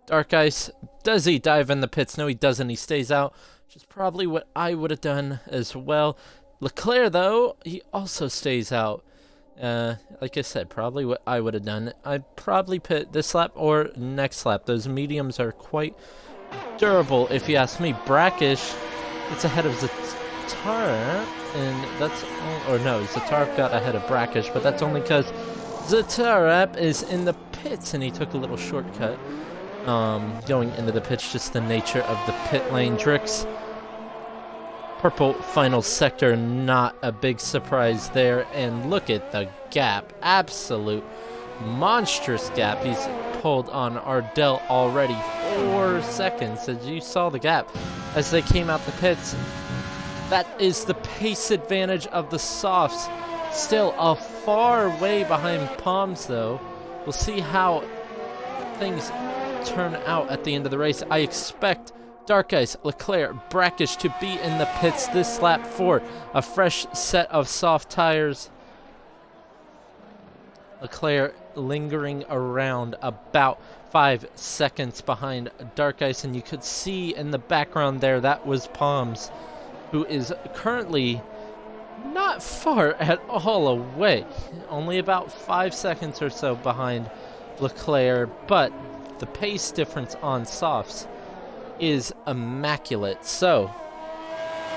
Dark Eyes, does he dive in the pits? No, he doesn't. He stays out, which is probably what I would have done as well. Leclerc, though, he also stays out. Like I said, probably what I would have done. I'd probably pit this lap or next lap. Those mediums are quite durable, if you ask me. Brackish, it's ahead of Zatara, and that's, or no, Zatarap got ahead of Brackish, but that's only because Zatarap is in the pits, and he took a little shortcut going into the pits, just the nature of the pit lane. Drix purple final sector. Not a big surprise there. And look at the gap. Absolute monstrous gap. He's pulled on Ardell already. 4 seconds. As you saw the gap as they came out the pits. That is the pace advantage of the softs. Still a far way behind Palms, though. We'll see how things turn out at the end of the race. I expect Dark Ice, Leclerc, Brackish to be in the pits this lap for a fresh set of soft tires. Leclerc lingering around about 5 seconds behind Dark Ice, and you could see in the background there that was Palms, who is currently not far at all away, only about 5 seconds or so behind Leclerc, but the pace difference on softs is immaculate. So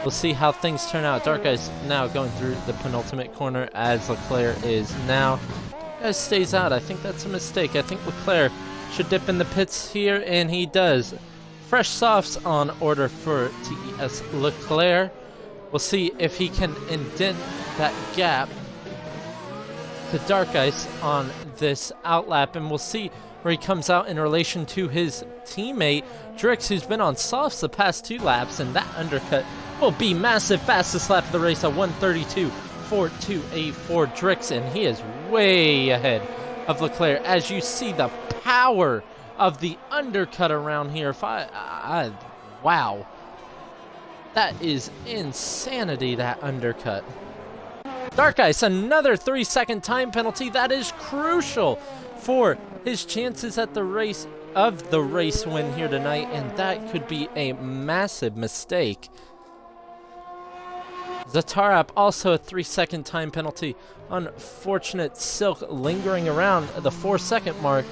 we'll see how things turn out. Dark Ice now going through the penultimate corner as Leclerc is now. Dark Ice stays out. I think that's a mistake. I think Leclerc should dip in the pits here, and he does. Fresh softs on order for TES Leclerc. We'll see if he can indent that gap to Dark Ice on this outlap, and we'll see where he comes out in relation to his teammate Drix, who's been on softs the past 2 laps, and that undercut will be massive. Fastest lap of the race, a 1:32.42 for Drix, and he is way ahead of Leclerc. As you see the power of the undercut around here. Wow. That is insanity, that undercut. Dark Ice, another 3-second time penalty. That is crucial for his chances at the race win here tonight, and that could be a massive mistake. Zatarap, also a 3-second time penalty. Unfortunate. Silk lingering around the 4-second mark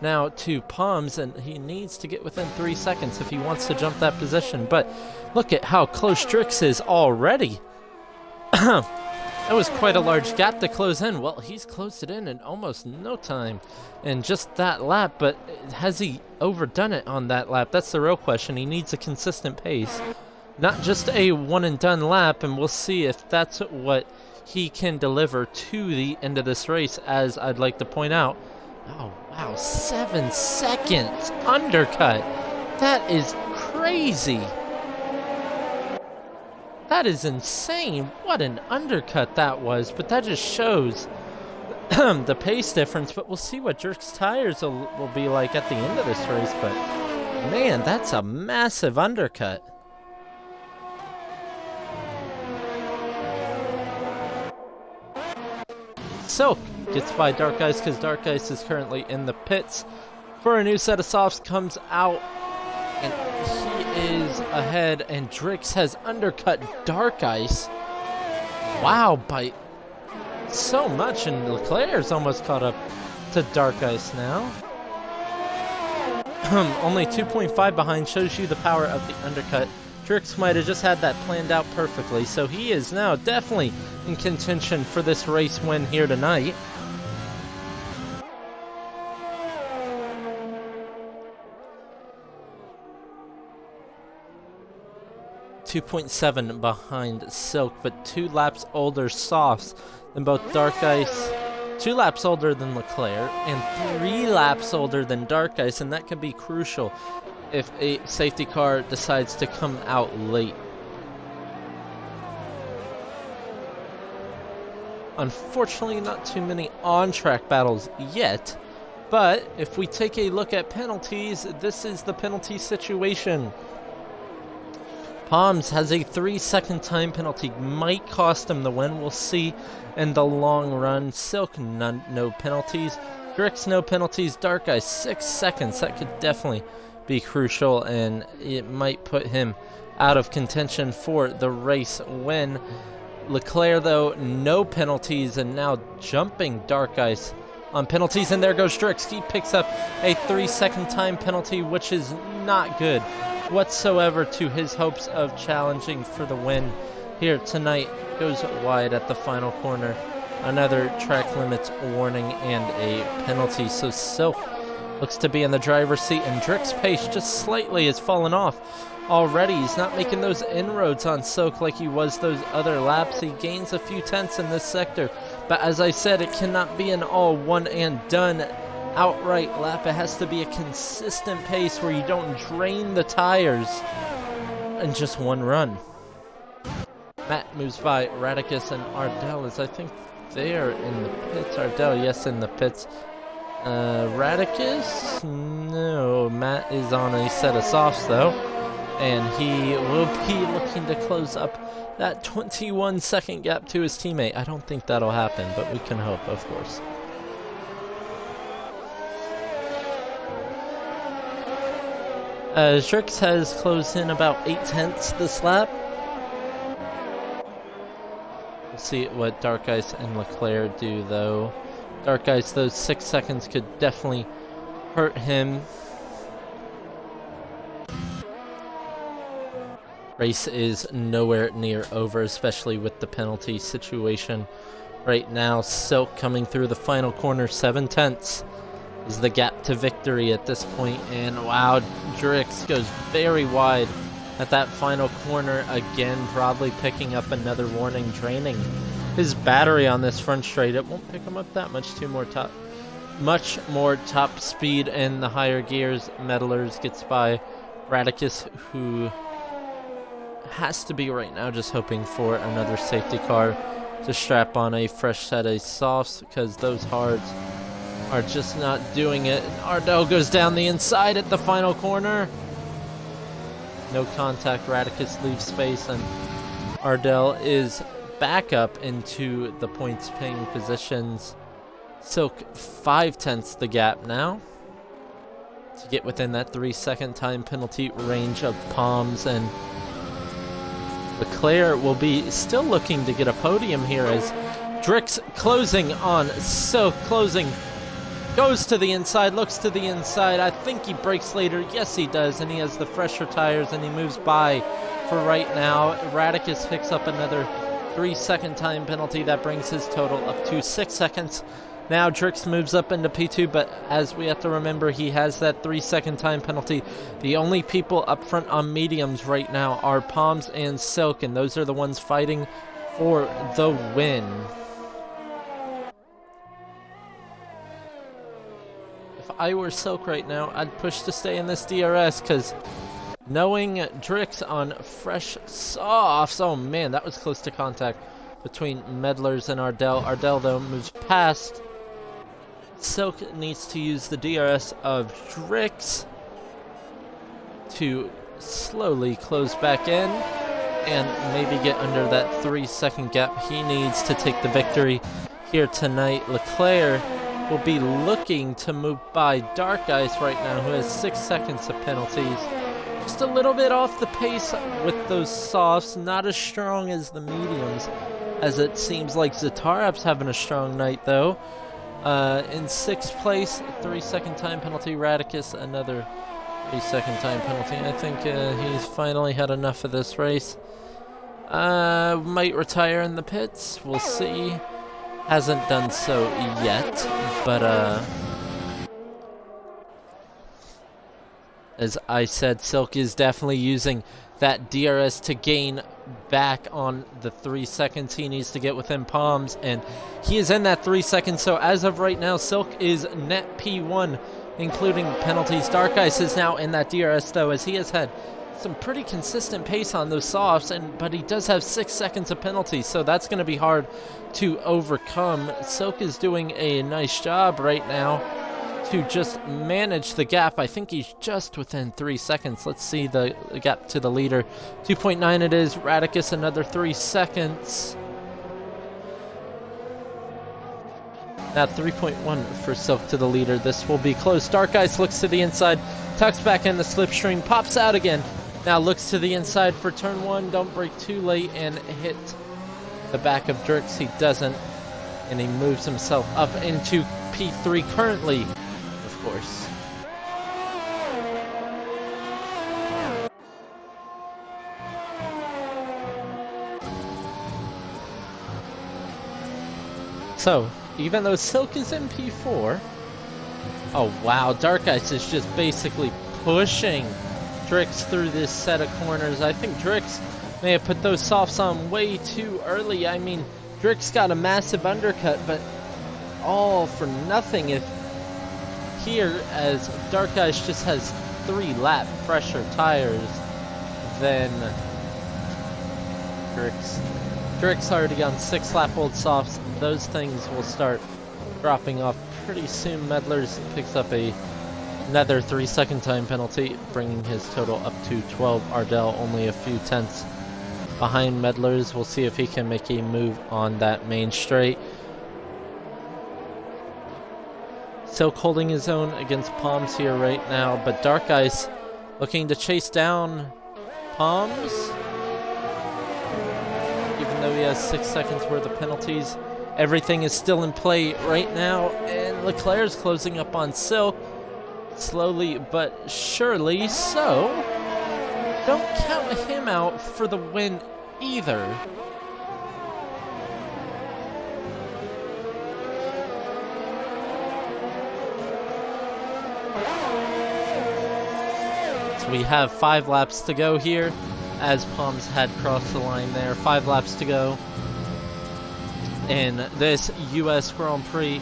now to Palms, and he needs to get within 3 seconds if he wants to jump that position. But look at how close Drix is already. That was quite a large gap to close in. Well, he's closed it in almost no time in just that lap, but has he overdone it on that lap? That's the real question. He needs a consistent pace, not just a one-and-done lap, and we'll see if that's what he can deliver to the end of this race, as I'd like to point out. Oh, wow, 7 seconds undercut. That is crazy. That is insane. What an undercut that was, but that just shows the pace difference. But we'll see what Jerk's tires will be like at the end of this race. But man, that's a massive undercut. Silk gets by Dark Ice because Dark Ice is currently in the pits for a new set of softs. Comes out and he is ahead, and Drix has undercut Dark Ice. Wow, by so much, and Leclerc's almost caught up to Dark Ice now. Only 2.5 behind shows you the power of the undercut. Drix might have just had that planned out perfectly, so he is now definitely in contention for this race win here tonight. .7 behind Silk, but 2 laps older softs than both Dark Ice, 2 laps older than Leclerc, and 3 laps older than Dark Ice, and that could be crucial if a safety car decides to come out late. Unfortunately, not too many on-track battles yet, but if we take a look at penalties, this is the penalty situation. Palms has a 3-second time penalty, might cost him the win. We'll see in the long run. Silk, no penalties. Drix, no penalties. Dark Ice, 6 seconds. That could definitely be crucial, and it might put him out of contention for the race win. Leclerc, though, no penalties, and now jumping Dark Ice on penalties, and there goes Drix. He picks up a 3-second time penalty, which is not good whatsoever to his hopes of challenging for the win here tonight. Goes wide at the final corner. Another track limits warning and a penalty. So Silk looks to be in the driver's seat, and Drick's pace just slightly has fallen off already. He's not making those inroads on Silk like he was those other laps. He gains a few tenths in this sector, but as I said, it cannot be an all one and done outright lap. It has to be a consistent pace where you don't drain the tires in just one run. Matt moves by Radicus and Ardell, as I think they are in the pits. Ardell, yes, in the pits. Radicus? No, Matt is on a set of softs though, and he will be looking to close up that 21-second gap to his teammate. I don't think that'll happen, but we can hope, of course. Drix has closed in about 8 tenths this lap. We'll see what Dark Ice and Leclerc do though. Dark Ice, those 6 seconds could definitely hurt him. Race is nowhere near over, especially with the penalty situation right now. Silk coming through the final corner, 7 tenths is the gap to victory at this point, and wow, Drix goes very wide at that final corner again, probably picking up another warning, draining his battery on this front straight. It won't pick him up that much, much more top speed in the higher gears. Meddlers gets by Radicus, who has to be right now just hoping for another safety car to strap on a fresh set of softs, because those hards are just not doing it. Ardell goes down the inside at the final corner. No contact. Radicus leaves space, and Ardell is back up into the points paying positions. Silk 5 tenths the gap now to get within that 3-second time penalty range of Palms, and Leclerc will be still looking to get a podium here as Drix closing on Silk, closing, goes to the inside, looks to the inside. I think he brakes later. Yes, he does, and he has the fresher tires, and he moves by for right now. Radicus picks up another 3-second time penalty. That brings his total up to 6 seconds. Now Drix moves up into P2, but as we have to remember, he has that 3-second time penalty. The only people up front on mediums right now are Palms and Silk, and those are the ones fighting for the win. If I were Silk right now, I'd push to stay in this DRS, because knowing Drix on fresh softs, oh man, that was close to contact between Meddlers and Ardell. Ardell, though, moves past. Silk needs to use the DRS of Drix to slowly close back in and maybe get under that 3-second gap he needs to take the victory here tonight. Leclerc will be looking to move by Dark Ice right now, who has 6 seconds of penalties. Just a little bit off the pace with those softs, not as strong as the mediums, as it seems like Zatarap's having a strong night though. In 6th place, 3-second time penalty. Radicus, another 3-second time penalty. I think he's finally had enough of this race. Might retire in the pits. We'll see. Hasn't done so yet, but as I said, Silk is definitely using that DRS to gain back on the 3 seconds he needs to get within Palms, and he is in that 3 seconds. So as of right now, Silk is net P1, including penalties. Dark Ice is now in that DRS though, as he has had some pretty consistent pace on those softs, but he does have 6 seconds of penalties, so that's going to be hard to overcome. Silk is doing a nice job right now to just manage the gap. I think he's just within 3 seconds. Let's see the gap to the leader. 2.9 it is. Radicus another 3 seconds. Now 3.1 for Silk to the leader. This will be close. Dark Ice looks to the inside, tucks back in the slipstream, pops out again. Now looks to the inside for turn 1. Don't brake too late and hit the back of Drix. He doesn't, and he moves himself up into P3 currently, of course. So, even though Silk is in P4, Oh wow, Dark Ice is just basically pushing Drix through this set of corners. I think Drix may have put those softs on way too early. I mean, Drix got a massive undercut, but all for nothing if here, as Dark Ice just has 3 lap fresher tires than Drix. Drix already on 6 lap old softs. Those things will start dropping off pretty soon. Medlers picks up another 3-second time penalty, bringing his total up to 12. Ardell only a few tenths behind Medlers. We'll see if he can make a move on that main straight. Silk holding his own against Palms here right now, but Dark Ice looking to chase down Palms. Even though he has 6 seconds worth of penalties, everything is still in play right now, and Leclerc's closing up on Silk. Slowly but surely, so don't count him out for the win either. So we have 5 laps to go here, as Palms had crossed the line there. 5 laps to go in this US Grand Prix.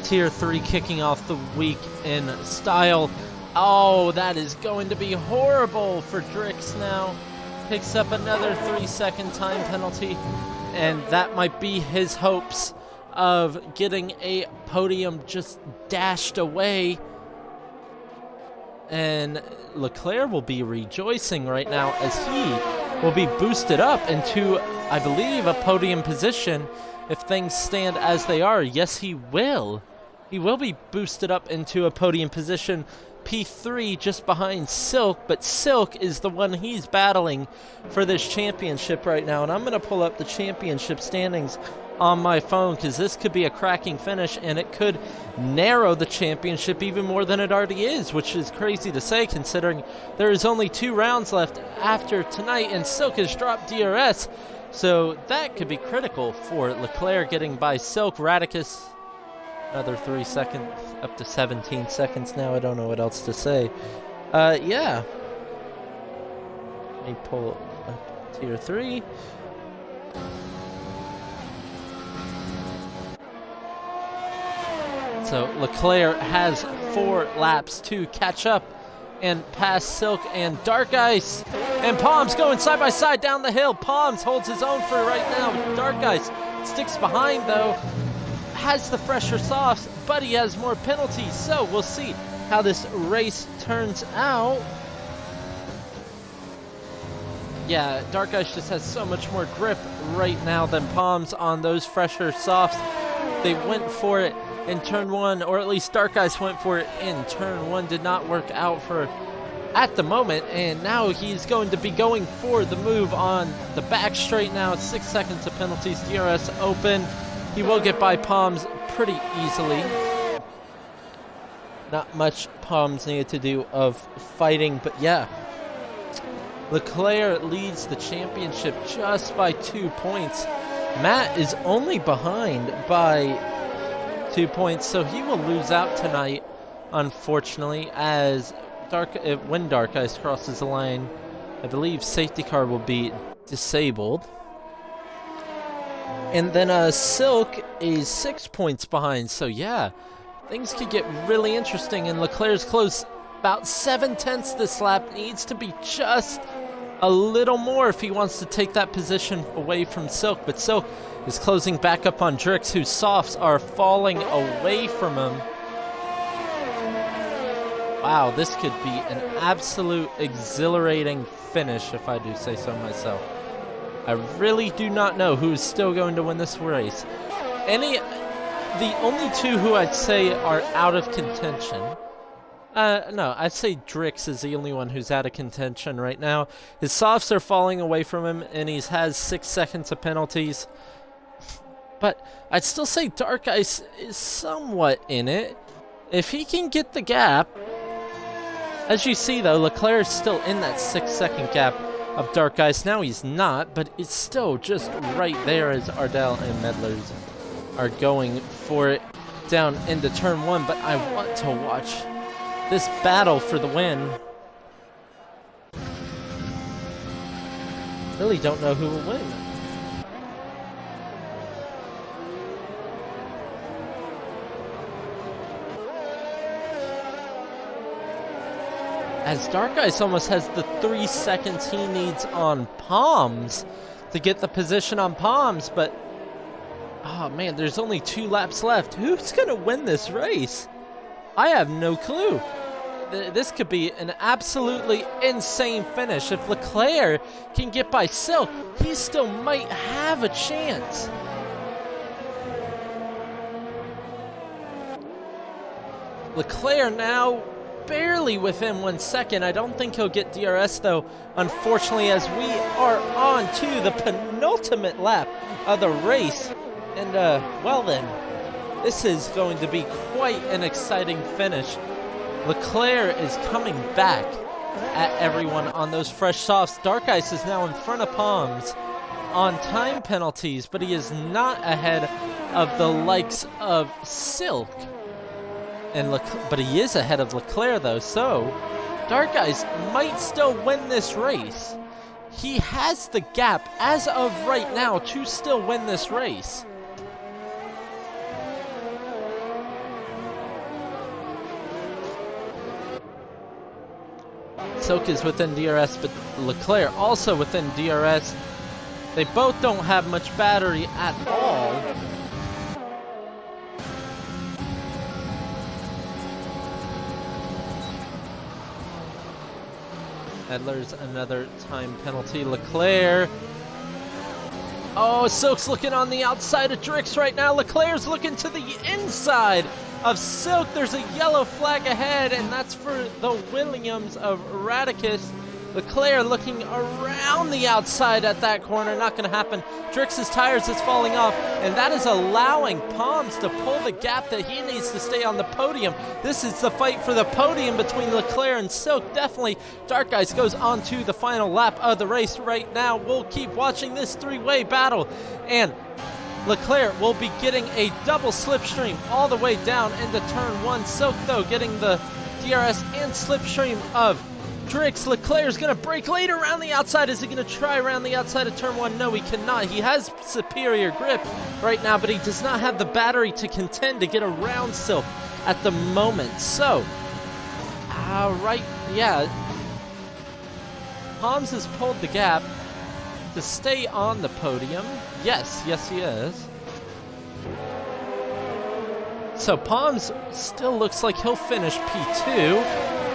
Tier 3 kicking off the week in style. Oh, that is going to be horrible for Drix now. Picks up another 3-second time penalty, and that might be his hopes of getting a podium just dashed away. And Leclerc will be rejoicing right now as he will be boosted up into, I believe, a podium position if things stand as they are. Yes, he will. He will be boosted up into a podium position. P3 just behind Silk, but Silk is the one he's battling for this championship right now. And I'm going to pull up the championship standings on my phone because this could be a cracking finish and it could narrow the championship even more than it already is, which is crazy to say considering there is only 2 rounds left after tonight and Silk has dropped DRS. So that could be critical for Leclerc getting by Silk. Radicus, another 3 seconds, up to 17 seconds now. I don't know what else to say. Yeah. Let me pull up tier 3. So Leclerc has 4 laps to catch up and pass Silk and Dark Ice. And Palms going side by side down the hill. Palms holds his own for right now. Dark Ice sticks behind though. Has the fresher softs, but he has more penalties. So we'll see how this race turns out. Yeah, Dark Ice just has so much more grip right now than Palms on those fresher softs. They went for it in turn 1, or at least Dark Ice went for it in turn 1. Did not work out for at the moment, and now he's going to be going for the move on the back straight now. 6 seconds of penalties, DRS open. He will get by Palms pretty easily. Not much Palms needed to do of fighting, but yeah. Leclerc leads the championship just by 2 points. Matt is only behind by 2 points, so he will lose out tonight, unfortunately, as when Dark Ice crosses the line, I believe safety car will be disabled. And then Silk is 6 points behind, so yeah, things could get really interesting, and Leclerc's close about 7 tenths this lap. Needs to be just a little more if he wants to take that position away from Silk, but Silk is closing back up on Drix, whose softs are falling away from him. Wow, this could be an absolute exhilarating finish, if I do say so myself. I really do not know who's still going to win this race. The only 2 who I'd say are out of contention. No, I'd say Drix is the only one who's out of contention right now. His softs are falling away from him, and he has 6 seconds of penalties. But I'd still say Dark Ice is somewhat in it. If he can get the gap. As you see, though, Leclerc is still in that 6-second gap of Dark Ice. Now he's not, but it's still just right there as Ardell and Medlers are going for it. down into turn 1, but I want to watch this battle for the win. Really don't know who will win. As Dark Ice almost has the 3 seconds he needs on Palms to get the position on Palms, but oh man, there's only 2 laps left. Who's gonna win this race? I have no clue. This could be an absolutely insane finish. If Leclerc can get by Silk, he still might have a chance. Leclerc now barely within 1 second. I don't think he'll get DRS though, unfortunately, as we are on to the penultimate lap of the race. And well then, this is going to be quite an exciting finish. Leclerc is coming back at everyone on those fresh softs. Dark Ice is now in front of Palms on time penalties, but he is not ahead of the likes of Silk. But he is ahead of Leclerc though, so Dark Ice might still win this race. He has the gap as of right now to still win this race. Silk is within DRS, but Leclerc also within DRS. They both don't have much battery at all. Edler's another time penalty. Leclerc. Oh, Silk's looking on the outside of Drix right now. Leclerc's looking to the inside of Silk. There's a yellow flag ahead, and that's for the Williams of Radicus. Leclerc looking around the outside at that corner. Not going to happen. Drix's tires is falling off, and that is allowing Palms to pull the gap that he needs to stay on the podium. This is the fight for the podium between Leclerc and Silk. Definitely, Dark Ice goes on to the final lap of the race right now. We'll keep watching this 3-way battle, and Leclerc will be getting a double slipstream all the way down into turn 1. Silk, though, getting the DRS and slipstream of Drix. Leclerc's going to break later around the outside. Is he going to try around the outside of turn 1? No, he cannot. He has superior grip right now, but he does not have the battery to contend to get around Silk at the moment. So, Palms has pulled the gap to stay on the podium. Yes, he is. So Palms still looks like he'll finish P2,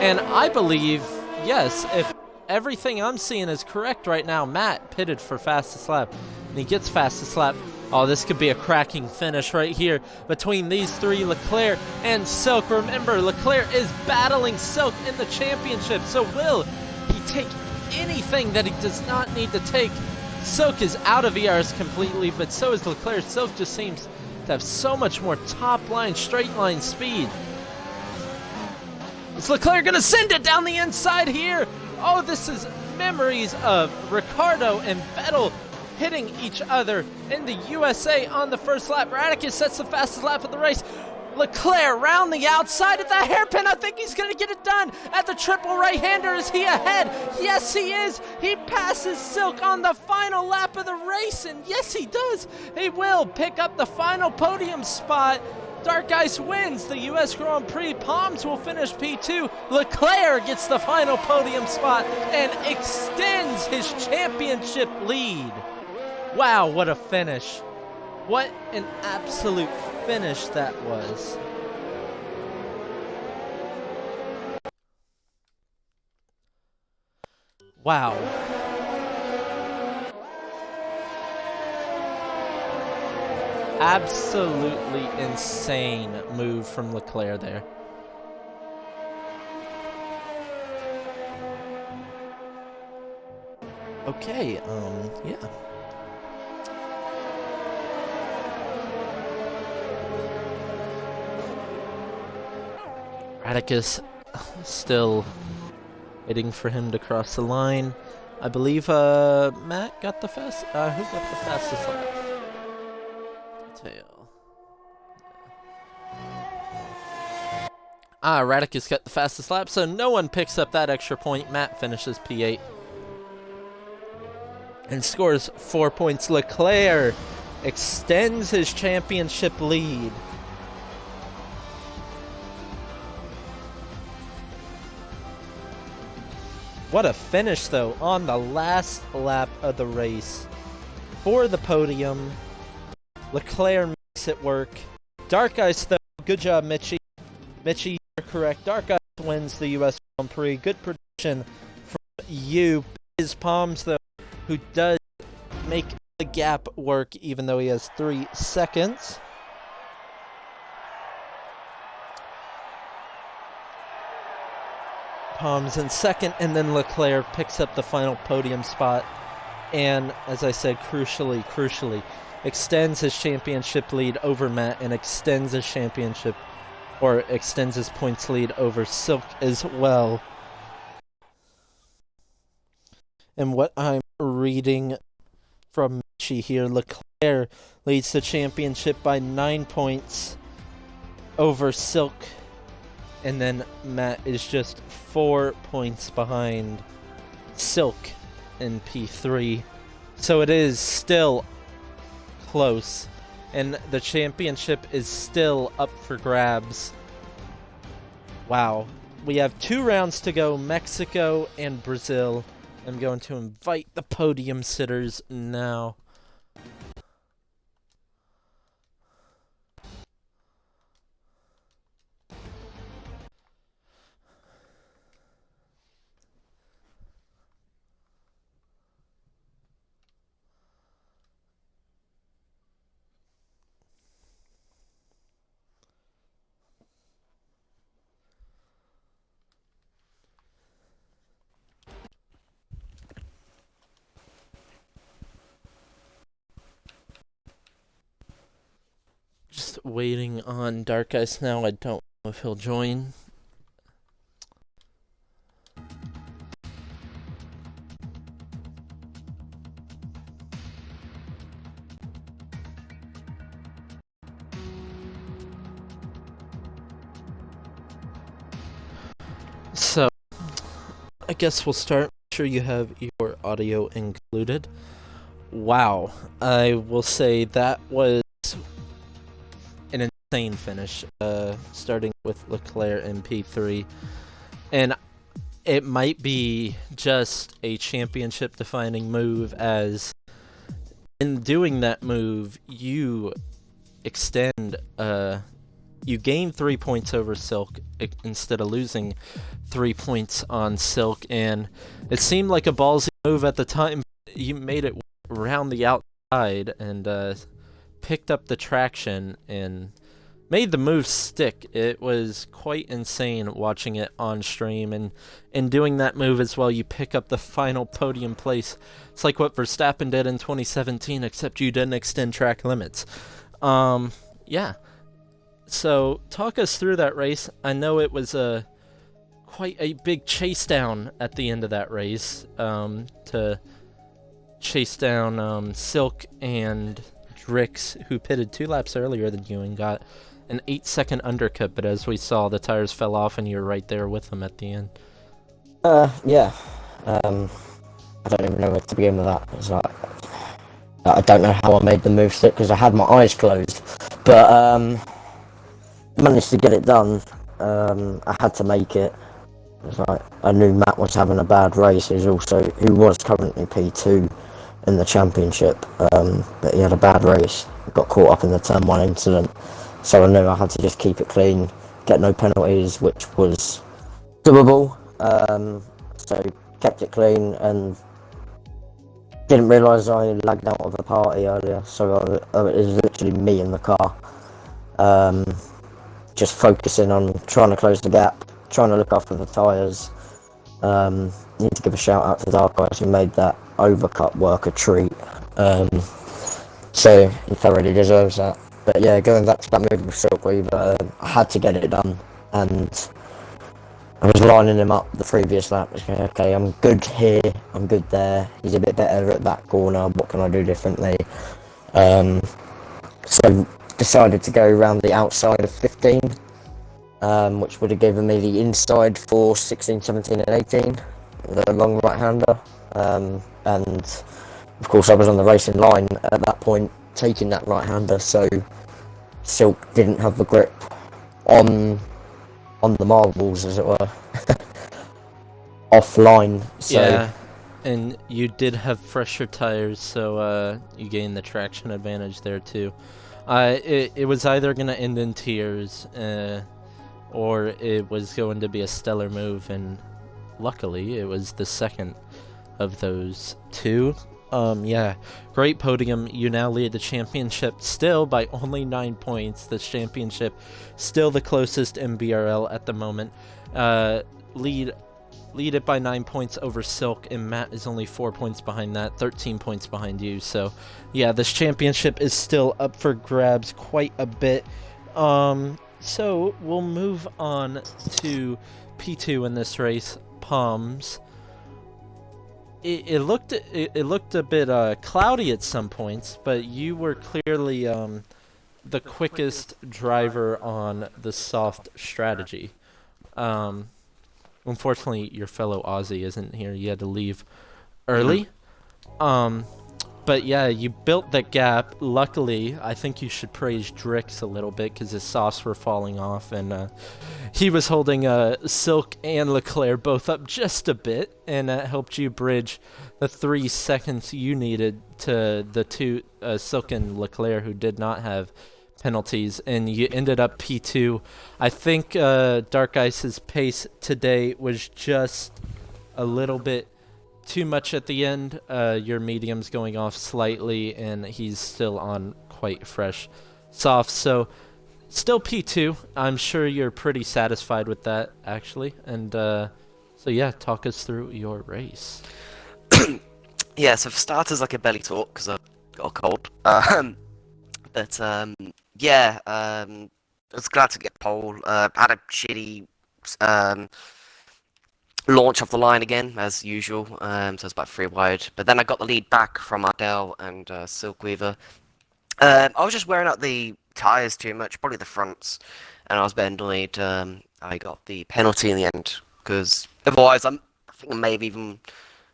and I believe, yes, if everything I'm seeing is correct right now, Matt pitted for fastest lap, and he gets fastest lap. Oh, this could be a cracking finish right here between these 3, Leclerc and Silk. Remember, Leclerc is battling Silk in the championship, so will he take anything that he does not need to take? Silk is out of ERs completely, but so is Leclerc. Silk just seems to have so much more top line, straight line speed. Is Leclerc gonna send it down the inside here? Oh, this is memories of Ricciardo and Vettel hitting each other in the USA on the first lap. Radicus sets the fastest lap of the race. Leclerc round the outside at the hairpin. I think he's going to get it done at the triple right-hander. Is he ahead? Yes, he is. He passes Silk on the final lap of the race, and yes, he does. He will pick up the final podium spot. Dark Ice wins the US Grand Prix. Palms will finish P2. Leclerc gets the final podium spot and extends his championship lead. Wow, what a finish. What an absolute finish that was. Wow. Absolutely insane move from Leclerc there. Okay, yeah. Radicus still waiting for him to cross the line. I believe Matt got the fastest. Who got the fastest lap? Tail. Radicus got the fastest lap, so no one picks up that extra point. Matt finishes P8 and scores 4 points. Leclerc extends his championship lead. What a finish, though, on the last lap of the race for the podium. Leclerc makes it work. Dark Ice, though, good job, Mitchie. Mitchie, you're correct. Dark Ice wins the U.S. Grand Prix. Good prediction from you. His Palms, though, who does make the gap work, even though he has 3 seconds. Palms in second, and then Leclerc picks up the final podium spot. And, as I said, crucially, extends his championship lead over Matt and extends his points lead over Silk as well. And what I'm reading from Michi here, Leclerc leads the championship by 9 points over Silk. And then Matt is just 4 points behind Silk in P3. So it is still close. And the championship is still up for grabs. Wow. We have 2 rounds to go, Mexico and Brazil. I'm going to invite the podium sitters now. Just waiting on Dark Ice now. I don't know if he'll join. So, I guess we'll start. Make sure you have your audio included. Wow. I will say that was an insane finish, starting with Leclerc in P3. And it might be just a championship-defining move, as in doing that move, you extend, you gain 3 points over Silk instead of losing 3 points on Silk, and it seemed like a ballsy move at the time. You made it around the outside and picked up the traction and made the move stick. It was quite insane watching it on stream, and in doing that move as well, you pick up the final podium place. It's like what Verstappen did in 2017, except you didn't extend track limits. Yeah. So, talk us through that race. I know it was quite a big chase down at the end of that race, to chase down Silk and Drix, who pitted 2 laps earlier than you and got an 8-second undercut, but as we saw, the tires fell off and you were right there with them at the end. Yeah. I don't even know where to begin with that. It's like, I don't know how I made the move stick because I had my eyes closed, but managed to get it done. I had to make it. It's like, I knew Matt was having a bad race. Who was currently P2 in the championship, but he had a bad race. Got caught up in the turn 1 incident, so I knew I had to just keep it clean, get no penalties, which was doable. So kept it clean and didn't realise I lagged out of the party earlier, so it was literally me in the car, just focusing on trying to close the gap, trying to look after the tyres. Need to give a shout out to Dark Ice, who made that overcut work a treat, so he thoroughly deserves that. But yeah, going back to that move with Silkweaver, I had to get it done, and I was lining him up the previous lap. Okay, I'm good here, I'm good there, he's a bit better at that corner, what can I do differently? So decided to go around the outside of 15, which would have given me the inside for 16, 17 and 18, the long right-hander. And of course I was on the racing line at that point taking that right-hander, so Silk didn't have the grip on the marbles, as it were, offline. So Yeah, and you did have fresher tires, so you gained the traction advantage there too. It was either gonna end in tears, or it was going to be a stellar move, and luckily it was the second of those two. Yeah, great podium. You now lead the championship still by only 9 points. The championship still the closest in BRL at the moment. Lead it by 9 points over Silk, and Matt is only 4 points behind that, 13 points behind you. So yeah, this championship is still up for grabs quite a bit. So we'll move on to P2 in this race, Palms. It looked a bit cloudy at some points, but you were clearly the quickest driver on the soft strategy. Unfortunately, your fellow Aussie isn't here. You had to leave early. But yeah, you built that gap. Luckily, I think you should praise Drix a little bit because his softs were falling off, and he was holding Silk and Leclerc both up just a bit, and that helped you bridge the 3 seconds you needed to the two Silk and Leclerc who did not have penalties, and you ended up P2. I think Dark Ice's pace today was just a little bit too much at the end. Your medium's going off slightly, and he's still on quite fresh softs. So still P2. I'm sure you're pretty satisfied with that, actually. And so yeah, talk us through your race. Yeah, so for starters, like a belly talk because I got a cold. Yeah, I was glad to get pole. Had a shitty launch off the line again, as usual. So it's about 3 wide. But then I got the lead back from Ardell and Silkweaver. I was just wearing out the tyres too much, probably the fronts, and I was better annoyed. I got the penalty in the end because otherwise, I think I may have even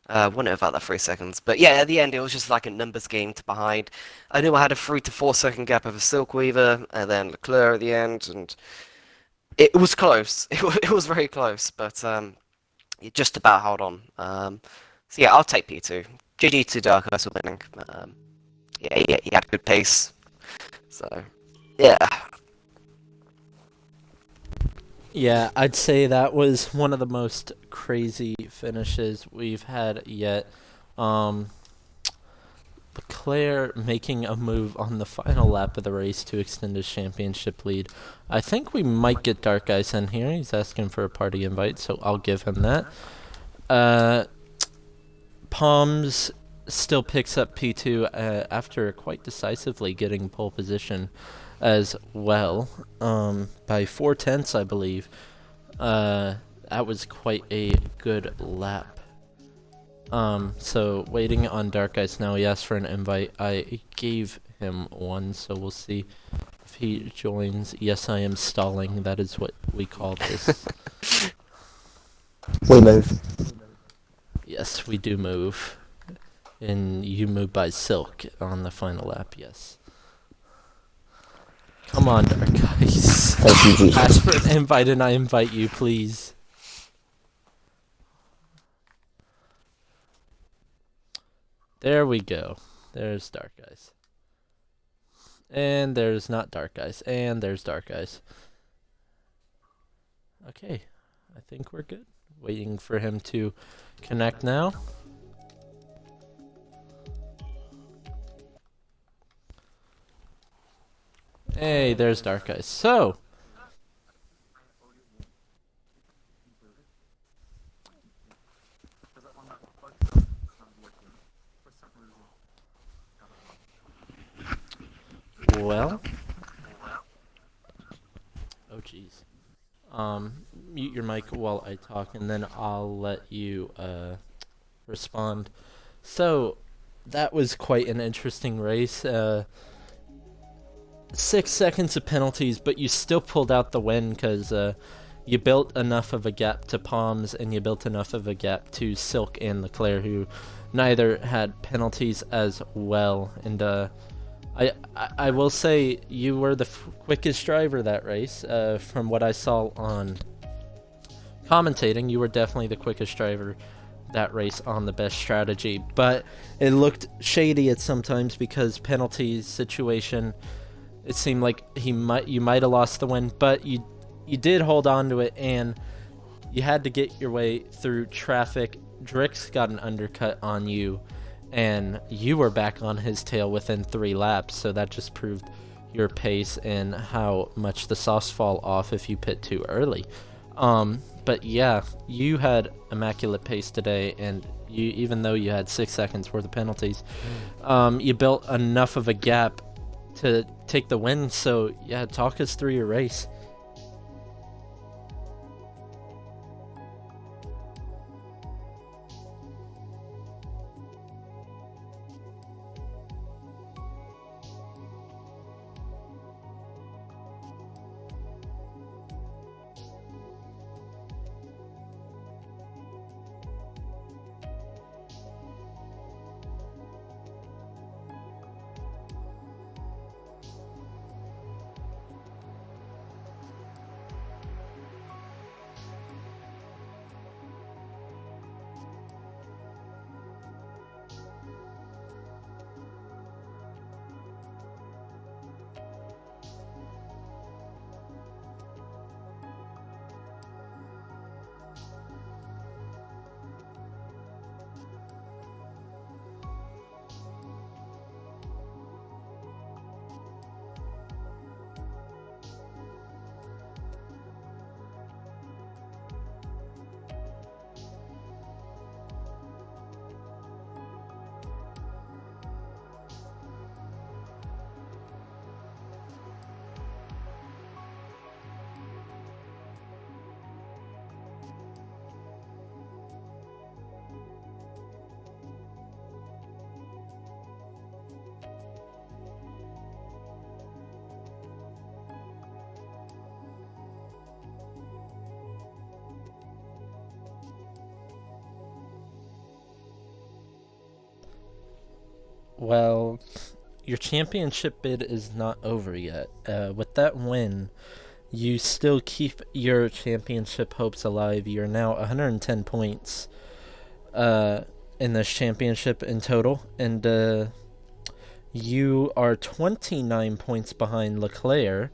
won it about that 3 seconds. But yeah, at the end, it was just like a numbers game to behind. I knew I had a 3 to 4 second gap over Silkweaver, and then Leclerc at the end, and it was close. It was very close, but it just about held on. So yeah, I'll take P2. GG to Dark Ice for winning. Yeah, he had a good pace. So yeah. Yeah, I'd say that was one of the most crazy finishes we've had yet. Leclerc making a move on the final lap of the race to extend his championship lead. I think we might get Dark Ice in here. He's asking for a party invite, so I'll give him that. Palms still picks up P2 after quite decisively getting pole position as well, by 4/10, I believe. That was quite a good lap. So waiting on Dark Ice now. He asked for an invite. I gave him one, so we'll see if he joins. Yes, I am stalling. That is what we call this. we move. Yes, we do move. And you move by Silk on the final lap, yes. Come on, Dark Ice. Thank you, Ask for an invite and I invite you, please. There we go. There's Dark Ice. And there's not Dark Ice. And there's Dark Ice. Okay. I think we're good. Waiting for him to connect now. Hey, there's Dark Ice. So, well, oh jeez. Mute your mic while I talk, and then I'll let you respond. So, that was quite an interesting race. 6 seconds of penalties, but you still pulled out the win because you built enough of a gap to Palms and you built enough of a gap to Silk and Leclerc, who neither had penalties as well. And I will say you were the quickest driver that race. From what I saw on commentating, you were definitely the quickest driver that race on the best strategy. But it looked shady at sometimes because penalties situation. It seemed like you might have lost the win, but you did hold on to it, and you had to get your way through traffic. Drix got an undercut on you, and you were back on his tail within 3 laps, so that just proved your pace and how much the softs fall off if you pit too early. But yeah, you had immaculate pace today, and even though you had 6 seconds worth of penalties, you built enough of a gap to take the win. So yeah, talk us through your race. Well, your championship bid is not over yet. With that win, you still keep your championship hopes alive. You're now 110 points in this championship in total, and you are 29 points behind Leclerc.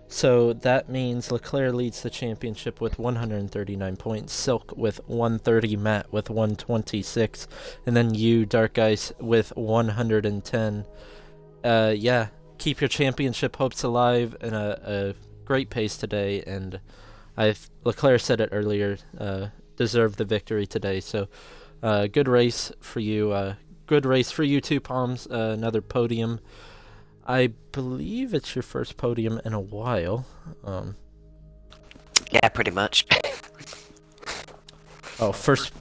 So that means Leclerc leads the championship with 139 points, Silk with 130, Matt with 126, and then you, Dark Ice, with 110. Yeah, keep your championship hopes alive in a great pace today, and Leclerc said it earlier, deserved the victory today. So good race for you. Good race for you too, Palms. Another podium. I believe it's your first podium in a while. Yeah, pretty much. Oh, first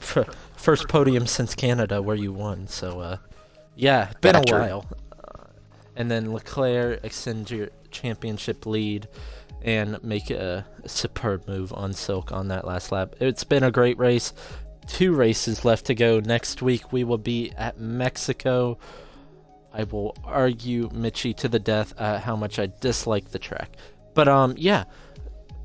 podium since Canada where you won. So, yeah, been a while. And then Leclerc extends your championship lead and make a superb move on Silk on that last lap. It's been a great race. 2 races left to go. Next week we will be at Mexico. I will argue Mitchie to the death how much I dislike the track. But yeah,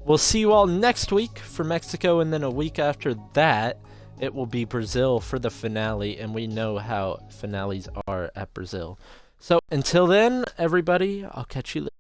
we'll see you all next week for Mexico, and then a week after that, it will be Brazil for the finale, and we know how finales are at Brazil. So until then, everybody, I'll catch you later.